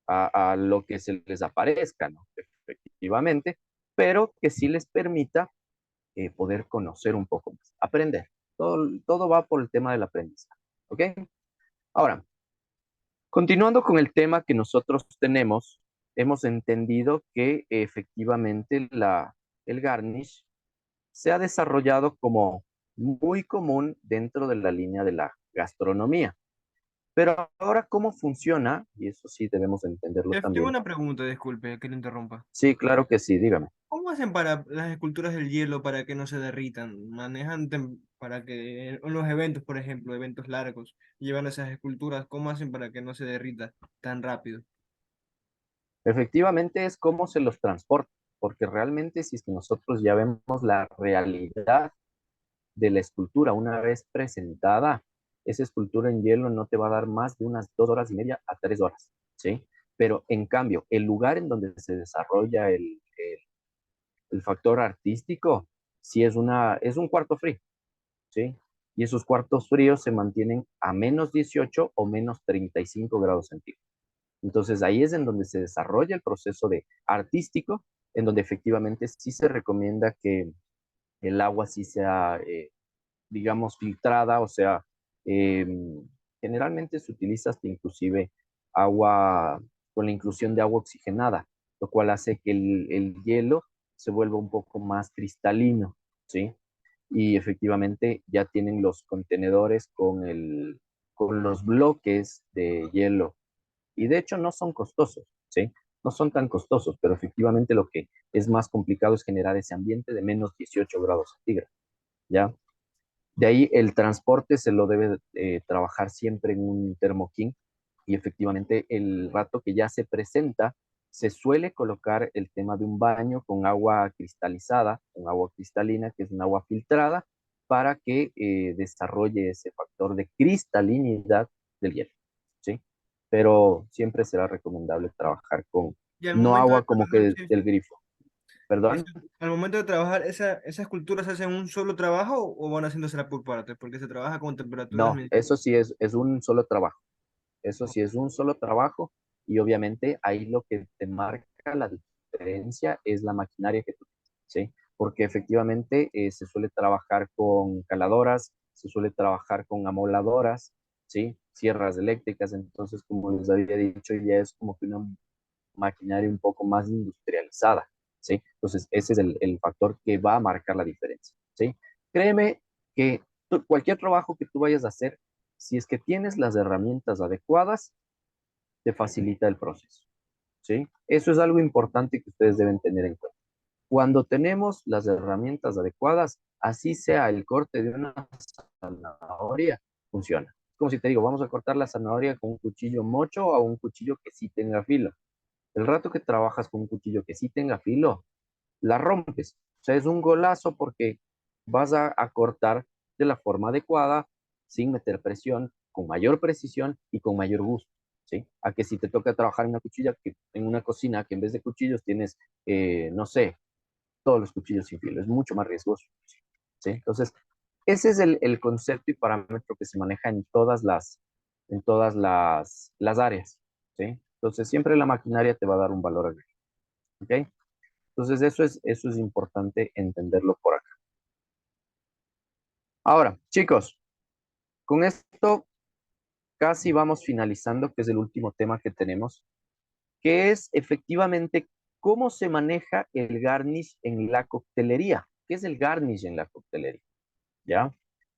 a lo que se les aparezca, ¿no? Efectivamente, pero que sí les permita poder conocer un poco más, aprender. Todo va por el tema del aprendizaje, ¿ok? Ahora, continuando con el tema que nosotros tenemos, hemos entendido que efectivamente el garnish se ha desarrollado como muy común dentro de la línea de la gastronomía. Pero ahora, ¿cómo funciona? Y eso sí debemos entenderlo Chef, también. tengo una pregunta, disculpe, que le interrumpa. Sí, claro que sí, dígame. ¿Cómo hacen para las esculturas del hielo para que no se derritan? ¿Manejan para que en los eventos, por ejemplo, eventos largos, llevan esas esculturas, cómo hacen para que no se derrita tan rápido? Efectivamente es cómo se los transporta, porque realmente si es que nosotros ya vemos la realidad de la escultura una vez presentada, esa escultura en hielo no te va a dar más de unas 2 horas y media a 3 horas, ¿sí? Pero en cambio, el lugar en donde se desarrolla el factor artístico, sí es un cuarto frío, ¿sí? Y esos cuartos fríos se mantienen a menos 18 o menos 35 grados centígrados. Entonces ahí es en donde se desarrolla el proceso de artístico, en donde efectivamente sí se recomienda que el agua sí sea, digamos, filtrada, o sea, Generalmente se utiliza hasta inclusive agua, con la inclusión de agua oxigenada, lo cual hace que el hielo se vuelva un poco más cristalino, ¿sí? Y efectivamente ya tienen los contenedores con los bloques de hielo. Y de hecho no son costosos, ¿sí? No son tan costosos, pero efectivamente lo que es más complicado es generar ese ambiente de menos 18 grados centígrados, ¿ya? De ahí el transporte se lo debe trabajar siempre en un termoquín y efectivamente el rato que ya se presenta, se suele colocar el tema de un baño con agua cristalizada, con agua cristalina, que es un agua filtrada, para que desarrolle ese factor de cristalinidad del hielo, ¿sí? Pero siempre será recomendable trabajar con Y al no momento de agua como trabajar, que del grifo. ¿Perdón? al momento de trabajar, ¿esas culturas se hacen un solo trabajo o van haciéndosela por partes? Porque se trabaja con temperaturas No, eso sí es un solo trabajo. Eso sí es un solo trabajo y obviamente ahí lo que te marca la diferencia es la maquinaria que tú tienes, ¿sí? Porque efectivamente se suele trabajar con caladoras, se suele trabajar con amoladoras, ¿sí? Sierras eléctricas, entonces como les había dicho ya es como que una maquinaria un poco más industrializada, ¿sí? Entonces ese es el factor que va a marcar la diferencia, ¿sí? Créeme que cualquier trabajo que tú vayas a hacer, si es que tienes las herramientas adecuadas, te facilita el proceso, ¿sí? Eso es algo importante que ustedes deben tener en cuenta. Cuando tenemos las herramientas adecuadas, así sea el corte de una zanahoria, funciona. Como si te digo, vamos a cortar la zanahoria con un cuchillo mocho o un cuchillo que sí tenga filo. El rato que trabajas con un cuchillo que sí tenga filo, la rompes. O sea, es un golazo porque vas a cortar de la forma adecuada, sin meter presión, con mayor precisión y con mayor gusto, ¿sí? A que si te toca trabajar en una cuchilla, en una cocina, que en vez de cuchillos tienes, no sé, todos los cuchillos sin filo, es mucho más riesgoso, ¿sí? Entonces, ese es el concepto y parámetro que se maneja en todas las áreas, ¿sí? Entonces, siempre la maquinaria te va a dar un valor agregado, ¿ok? Entonces, eso es importante entenderlo por acá. Ahora, chicos, con esto casi vamos finalizando, que es el último tema que tenemos, que es efectivamente cómo se maneja el garnish en la coctelería. ¿Qué es el garnish en la coctelería? ¿Ya?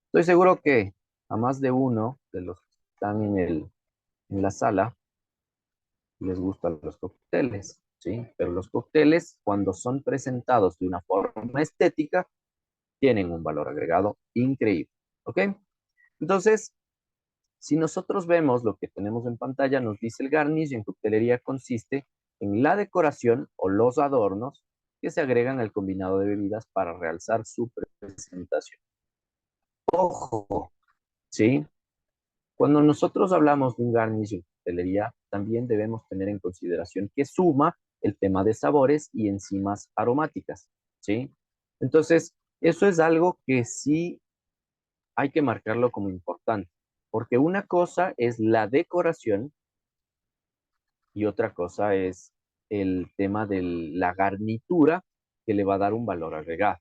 Estoy seguro que a más de uno de los que están en la sala les gustan los cócteles, ¿sí? Pero los cócteles, cuando son presentados de una forma estética, tienen un valor agregado increíble, ¿ok? Entonces, si nosotros vemos lo que tenemos en pantalla, nos dice el garnish en coctelería consiste en la decoración o los adornos que se agregan al combinado de bebidas para realzar su presentación. Ojo, ¿sí? Cuando nosotros hablamos de un garnish en coctelería, también debemos tener en consideración que suma el tema de sabores y enzimas aromáticas, ¿sí? Entonces, eso es algo que sí hay que marcarlo como importante, porque una cosa es la decoración y otra cosa es el tema de la garnitura que le va a dar un valor agregado,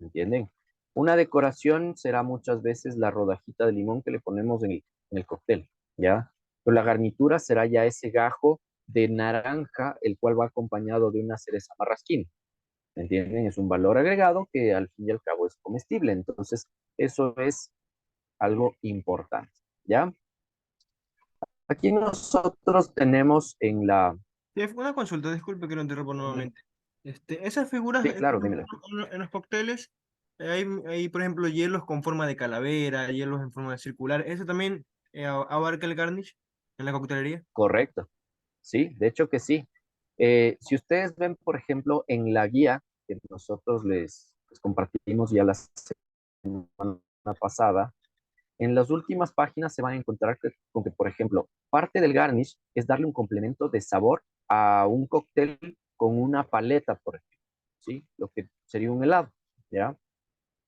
¿entienden? Una decoración será muchas veces la rodajita de limón que le ponemos en el cóctel, ¿ya? Pero la garnitura será ya ese gajo de naranja, el cual va acompañado de una cereza marrasquín, ¿entienden? Es un valor agregado que al fin y al cabo es comestible, entonces eso es algo importante, ¿ya? Aquí nosotros tenemos en la... Sí, una consulta, disculpe que lo interrumpa nuevamente. Esas figuras Sí, claro, dímelo. en los cócteles, hay, por ejemplo, hielos con forma de calavera, hielos en forma de circular. ¿Eso también abarca el garnish en la coctelería? Correcto. Sí, de hecho que sí. Si ustedes ven, por ejemplo, en la guía que nosotros les compartimos ya la semana pasada, en las últimas páginas se van a encontrar con que, por ejemplo, parte del garnish es darle un complemento de sabor a un cóctel con una paleta, por ejemplo, ¿sí? Lo que sería un helado, ¿ya?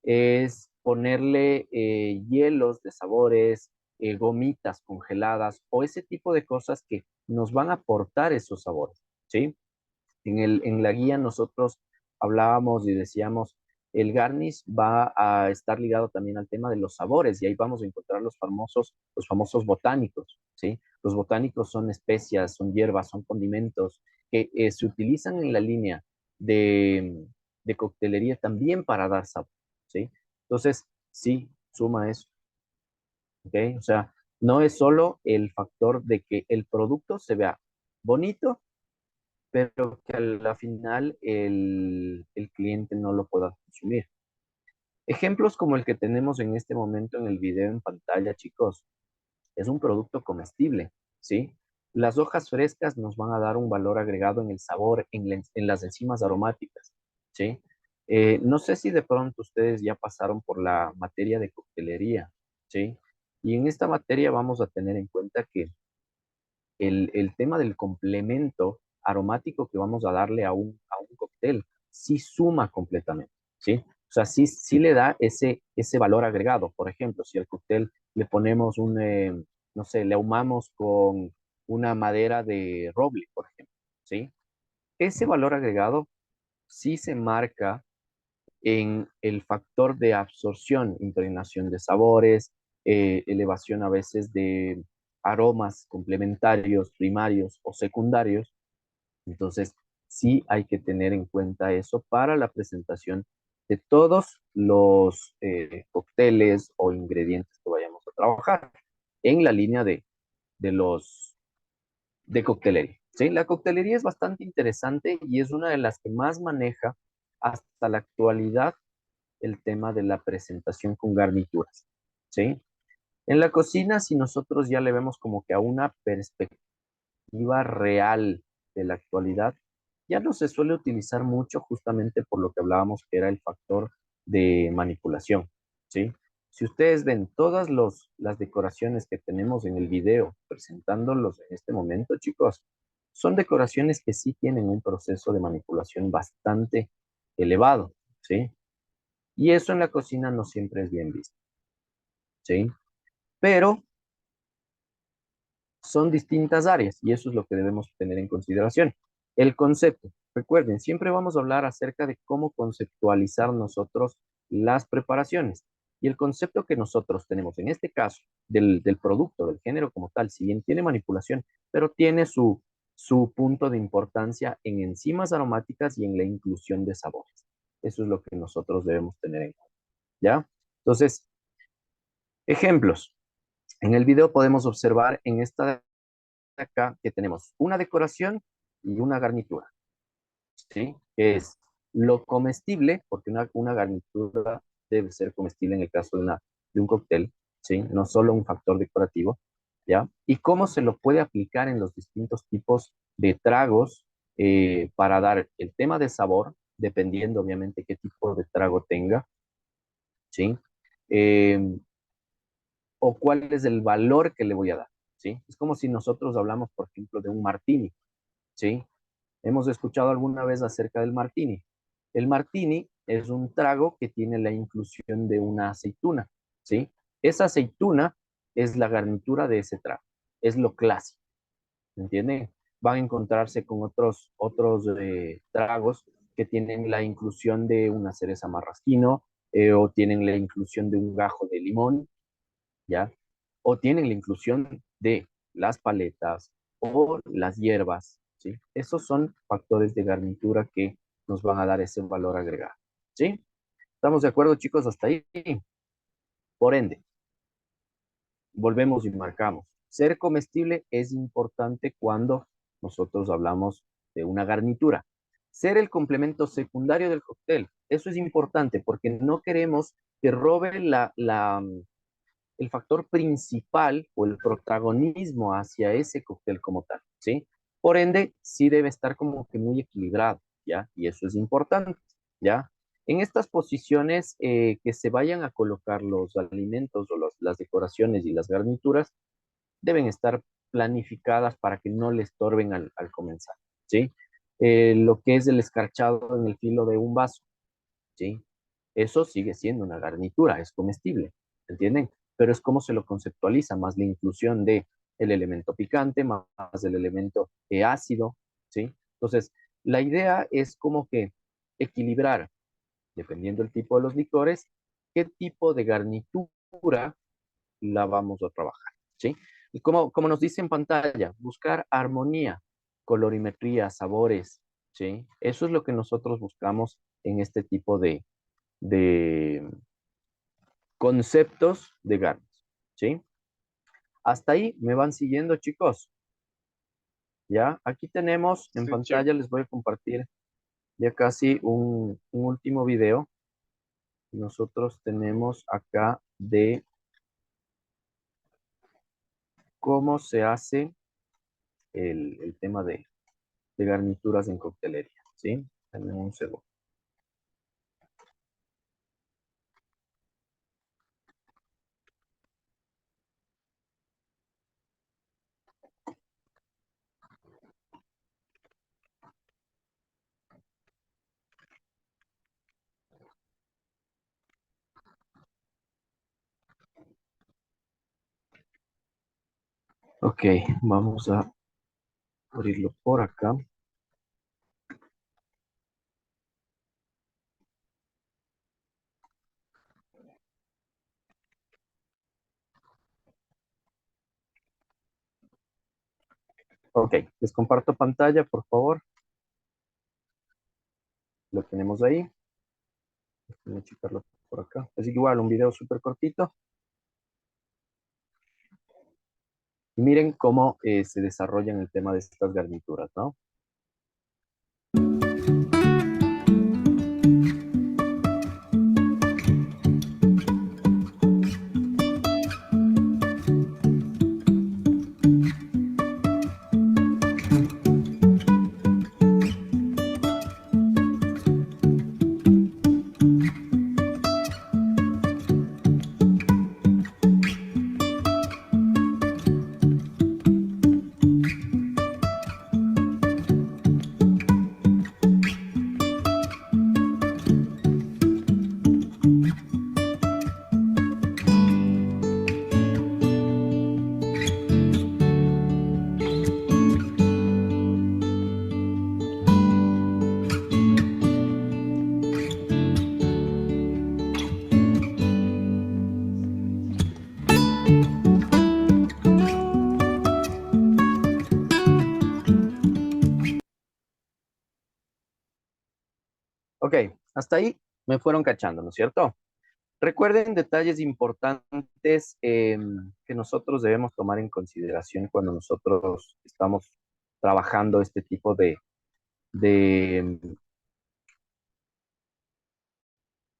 Es ponerle hielos de sabores, gomitas congeladas o ese tipo de cosas que nos van a aportar esos sabores, ¿sí? En la guía nosotros hablábamos y decíamos el garnish va a estar ligado también al tema de los sabores, y ahí vamos a encontrar los famosos botánicos, ¿sí? Los botánicos son especias, son hierbas, son condimentos que se utilizan en la línea de coctelería también para dar sabor, ¿sí? Entonces, sí, suma eso, ¿ok? O sea, no es solo el factor de que el producto se vea bonito, pero que a la final el cliente no lo pueda consumir. Ejemplos como el que tenemos en este momento en el video en pantalla, chicos, es un producto comestible, ¿sí? Las hojas frescas nos van a dar un valor agregado en el sabor, en las enzimas aromáticas, ¿sí? No sé si de pronto ustedes ya pasaron por la materia de coctelería, ¿sí? Y en esta materia vamos a tener en cuenta que el tema del complemento aromático que vamos a darle a un cóctel sí suma completamente, ¿sí? O sea, sí le da ese valor agregado. Por ejemplo, si al cóctel le ponemos no sé, le ahumamos con una madera de roble, por ejemplo, ¿sí? Ese valor agregado sí se marca en el factor de absorción, impregnación de sabores, elevación a veces de aromas complementarios, primarios o secundarios. Entonces, sí hay que tener en cuenta eso para la presentación de todos los cócteles o ingredientes que vayamos a trabajar en la línea de coctelería. ¿Sí? La coctelería es bastante interesante y es una de las que más maneja hasta la actualidad el tema de la presentación con garnituras. ¿Sí? En la cocina, si nosotros ya le vemos como que a una perspectiva real de la actualidad, ya no se suele utilizar mucho justamente por lo que hablábamos que era el factor de manipulación, ¿sí? Si ustedes ven todas las decoraciones que tenemos en el video presentándolos en este momento, chicos, son decoraciones que sí tienen un proceso de manipulación bastante elevado, ¿sí? Y eso en la cocina no siempre es bien visto, ¿sí? Pero son distintas áreas y eso es lo que debemos tener en consideración. El concepto, recuerden, siempre vamos a hablar acerca de cómo conceptualizar nosotros las preparaciones. Y el concepto que nosotros tenemos en este caso del producto, del género como tal, si bien tiene manipulación, pero tiene su punto de importancia en enzimas aromáticas y en la inclusión de sabores. Eso es lo que nosotros debemos tener en cuenta, ¿ya? Entonces, ejemplos. En el video podemos observar en esta de acá que tenemos una decoración y una garnitura, ¿sí? Que es lo comestible, porque una garnitura debe ser comestible en el caso de un cóctel, ¿sí? No solo un factor decorativo, ¿ya? Y cómo se lo puede aplicar en los distintos tipos de tragos para dar el tema de sabor, dependiendo obviamente qué tipo de trago tenga, ¿sí? O cuál es el valor que le voy a dar, ¿sí? Es como si nosotros hablamos, por ejemplo, de un martini, ¿sí? Hemos escuchado alguna vez acerca del martini. El martini es un trago que tiene la inclusión de una aceituna, ¿sí? Esa aceituna es la garnitura de ese trago, es lo clásico, ¿entienden? Van a encontrarse con otros tragos que tienen la inclusión de una cereza marrasquino o tienen la inclusión de un gajo de limón, ¿ya? O tienen la inclusión de las paletas o las hierbas, ¿sí? Esos son factores de garnitura que nos van a dar ese valor agregado, ¿sí? ¿Estamos de acuerdo, chicos, hasta ahí? Por ende, volvemos y marcamos. Ser comestible es importante cuando nosotros hablamos de una garnitura. Ser el complemento secundario del cóctel, eso es importante porque no queremos que robe el factor principal o el protagonismo hacia ese cóctel como tal, ¿sí? Por ende, sí debe estar como que muy equilibrado, ¿ya? Y eso es importante, ¿ya? En estas posiciones que se vayan a colocar los alimentos o las decoraciones y las garnituras, deben estar planificadas para que no le estorben al comenzar, ¿sí? Lo que es el escarchado en el filo de un vaso, ¿sí? Eso sigue siendo una garnitura, es comestible, ¿entienden? Pero es como se lo conceptualiza, más la inclusión de el elemento picante, más el elemento ácido, ¿sí? Entonces, la idea es como que equilibrar dependiendo del tipo de los licores, qué tipo de garnitura la vamos a trabajar, ¿sí? Y como nos dice en pantalla, buscar armonía, colorimetría, sabores, ¿sí? Eso es lo que nosotros buscamos en este tipo de conceptos de garnish, ¿sí? Hasta ahí me van siguiendo, chicos. Ya, aquí tenemos en pantalla, les voy a compartir ya casi un último video. Nosotros tenemos acá de cómo se hace el tema de garnituras en coctelería, ¿sí? Denme un segundo. Ok, vamos a abrirlo por acá. Ok, les comparto pantalla, por favor. Lo tenemos ahí. Déjenme checarlo por acá. Es igual, un video súper cortito. Y miren cómo se desarrollan el tema de estas garnituras, ¿no? Ok, hasta ahí me fueron cachando, ¿no es cierto? Recuerden detalles importantes que nosotros debemos tomar en consideración cuando nosotros estamos trabajando este tipo de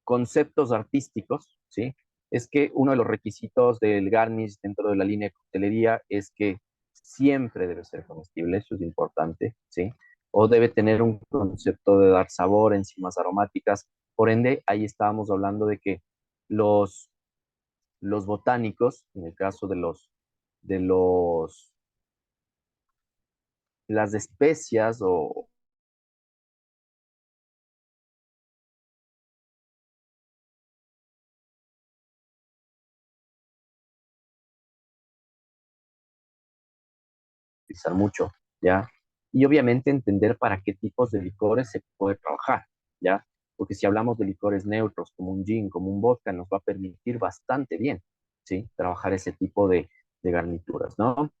conceptos artísticos, ¿sí? Es que uno de los requisitos del garnish dentro de la línea de coctelería es que siempre debe ser comestible, eso es importante, ¿sí? O debe tener un concepto de dar sabor, enzimas aromáticas. Por ende, ahí estábamos hablando de que los botánicos, en el caso de las especias o utilizar mucho, ¿ya? Y obviamente entender para qué tipos de licores se puede trabajar, ¿ya? Porque si hablamos de licores neutros, como un gin, como un vodka, nos va a permitir bastante bien, ¿sí? Trabajar ese tipo de garnituras, ¿no?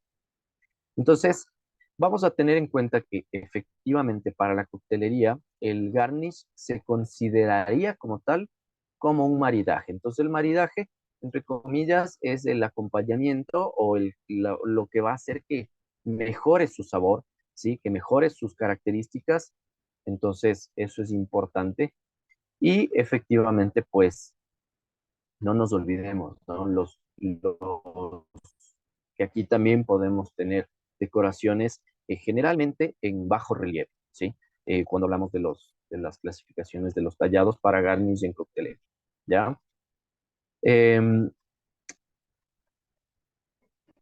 Entonces, vamos a tener en cuenta que efectivamente para la coctelería, el garnish se consideraría como tal como un maridaje. Entonces, el maridaje, entre comillas, es el acompañamiento o lo que va a hacer que mejore su sabor, ¿sí? Que mejore sus características. Entonces, eso es importante. Y efectivamente, pues, no nos olvidemos, ¿no? Que aquí también podemos tener decoraciones generalmente en bajo relieve, ¿sí? Cuando hablamos de las clasificaciones de los tallados para garnish en coctelería, ¿ya?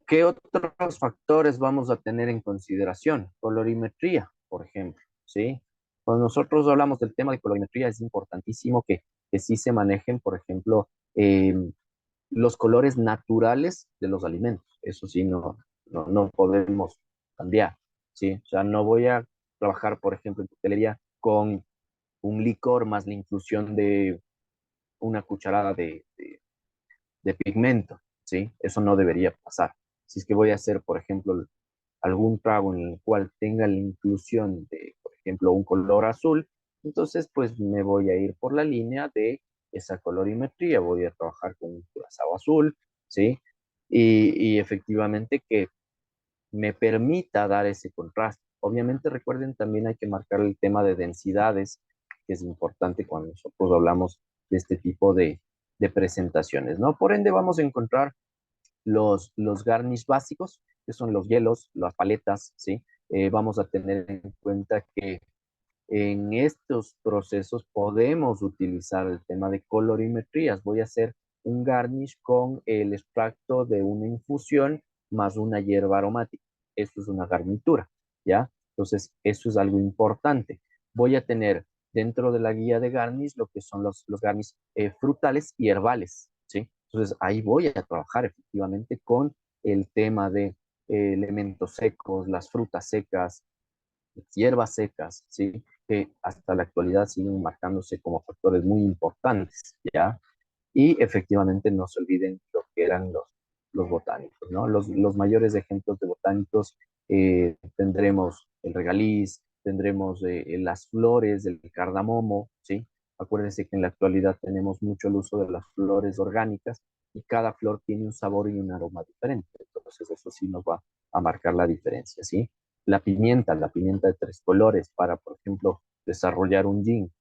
¿Qué otros factores vamos a tener en consideración? Colorimetría, por ejemplo, ¿sí? Cuando nosotros hablamos del tema de colorimetría, es importantísimo que sí se manejen, por ejemplo, los colores naturales de los alimentos. Eso sí, no podemos cambiar, ¿sí? O sea, no voy a trabajar, por ejemplo, en coctelería con un licor más la inclusión de una cucharada de pigmento, ¿sí? Eso no debería pasar. Si es que voy a hacer, por ejemplo, algún trago en el cual tenga la inclusión de, por ejemplo, un color azul, entonces pues me voy a ir por la línea de esa colorimetría, voy a trabajar con un curazao azul, ¿sí? Y efectivamente que me permita dar ese contraste. Obviamente recuerden, también hay que marcar el tema de densidades, que es importante cuando nosotros hablamos de este tipo de presentaciones, ¿no? Por ende vamos a encontrar los garnish básicos, que son los hielos, las paletas, ¿sí? Vamos a tener en cuenta que en estos procesos podemos utilizar el tema de colorimetrías. Voy a hacer un garnish con el extracto de una infusión más una hierba aromática. Esto es una garnitura, ¿ya? Entonces, eso es algo importante. Voy a tener dentro de la guía de garnish lo que son los garnish frutales y herbales, ¿sí? Entonces, ahí voy a trabajar efectivamente con el tema de elementos secos, las frutas secas, hierbas secas, ¿sí? Que hasta la actualidad siguen marcándose como factores muy importantes, ¿ya? Y efectivamente no se olviden lo que eran los botánicos, ¿no? Los mayores ejemplos de botánicos tendremos el regaliz, tendremos las flores del cardamomo, ¿sí? Acuérdense que en la actualidad tenemos mucho el uso de las flores orgánicas y cada flor tiene un sabor y un aroma diferente, entonces eso sí nos va a marcar la diferencia, ¿sí? La pimienta de 3 colores para, por ejemplo, desarrollar un gin,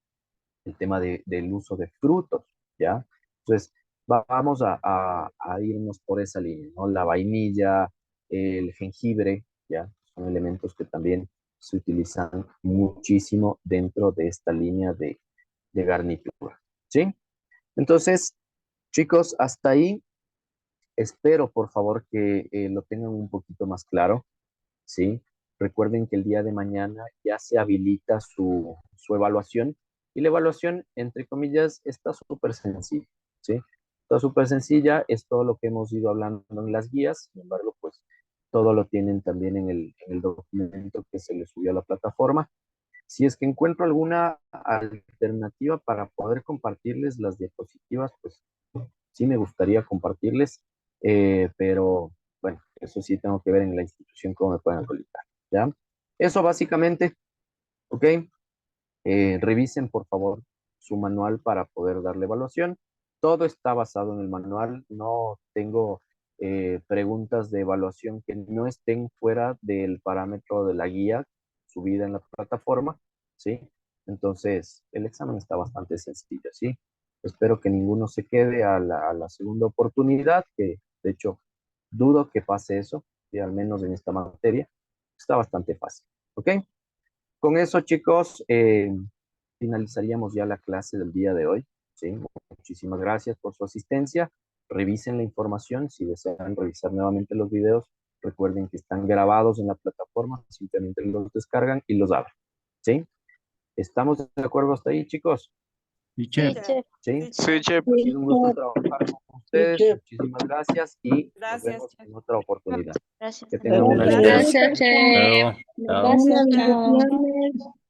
el tema del uso de frutos, ¿ya? Entonces, vamos a irnos por esa línea, ¿no? La vainilla, el jengibre, ¿ya? Son elementos que también se utilizan muchísimo dentro de esta línea de garnitura, ¿sí? Entonces, chicos, hasta ahí espero, por favor, que lo tengan un poquito más claro, ¿sí? Recuerden que el día de mañana ya se habilita su evaluación y la evaluación, entre comillas, está súper sencilla, ¿sí? Está súper sencilla, es todo lo que hemos ido hablando en las guías, sin embargo, pues todo lo tienen también en el documento que se les subió a la plataforma. Si es que encuentro alguna alternativa para poder compartirles las diapositivas, pues sí me gustaría compartirles, pero bueno, eso sí tengo que ver en la institución cómo me pueden habilitar, ¿ya? Eso básicamente, ¿ok? Revisen por favor su manual para poder darle evaluación. Todo está basado en el manual, no tengo preguntas de evaluación que no estén fuera del parámetro de la guía subida en la plataforma, ¿sí? Entonces, el examen está bastante sencillo, ¿sí? Espero que ninguno se quede a la segunda oportunidad, que de hecho dudo que pase eso, ¿sí? Al menos en esta materia. Está bastante fácil, ¿ok? Con eso, chicos, finalizaríamos ya la clase del día de hoy, ¿sí? Muchísimas gracias por su asistencia. Revisen la información. Si desean revisar nuevamente los videos, recuerden que están grabados en la plataforma. Simplemente los descargan y los abren, ¿sí? ¿Estamos de acuerdo hasta ahí, chicos? Sí, chef. ¿Sí? Sí, chef. Ha sido un gusto trabajar con ustedes. Sí, chef. Muchísimas gracias y nos Gracias, vemos chef. en otra oportunidad. Gracias. Que tengan una linda noche. Gracias, chef. Gracias, chao. Bendiciones.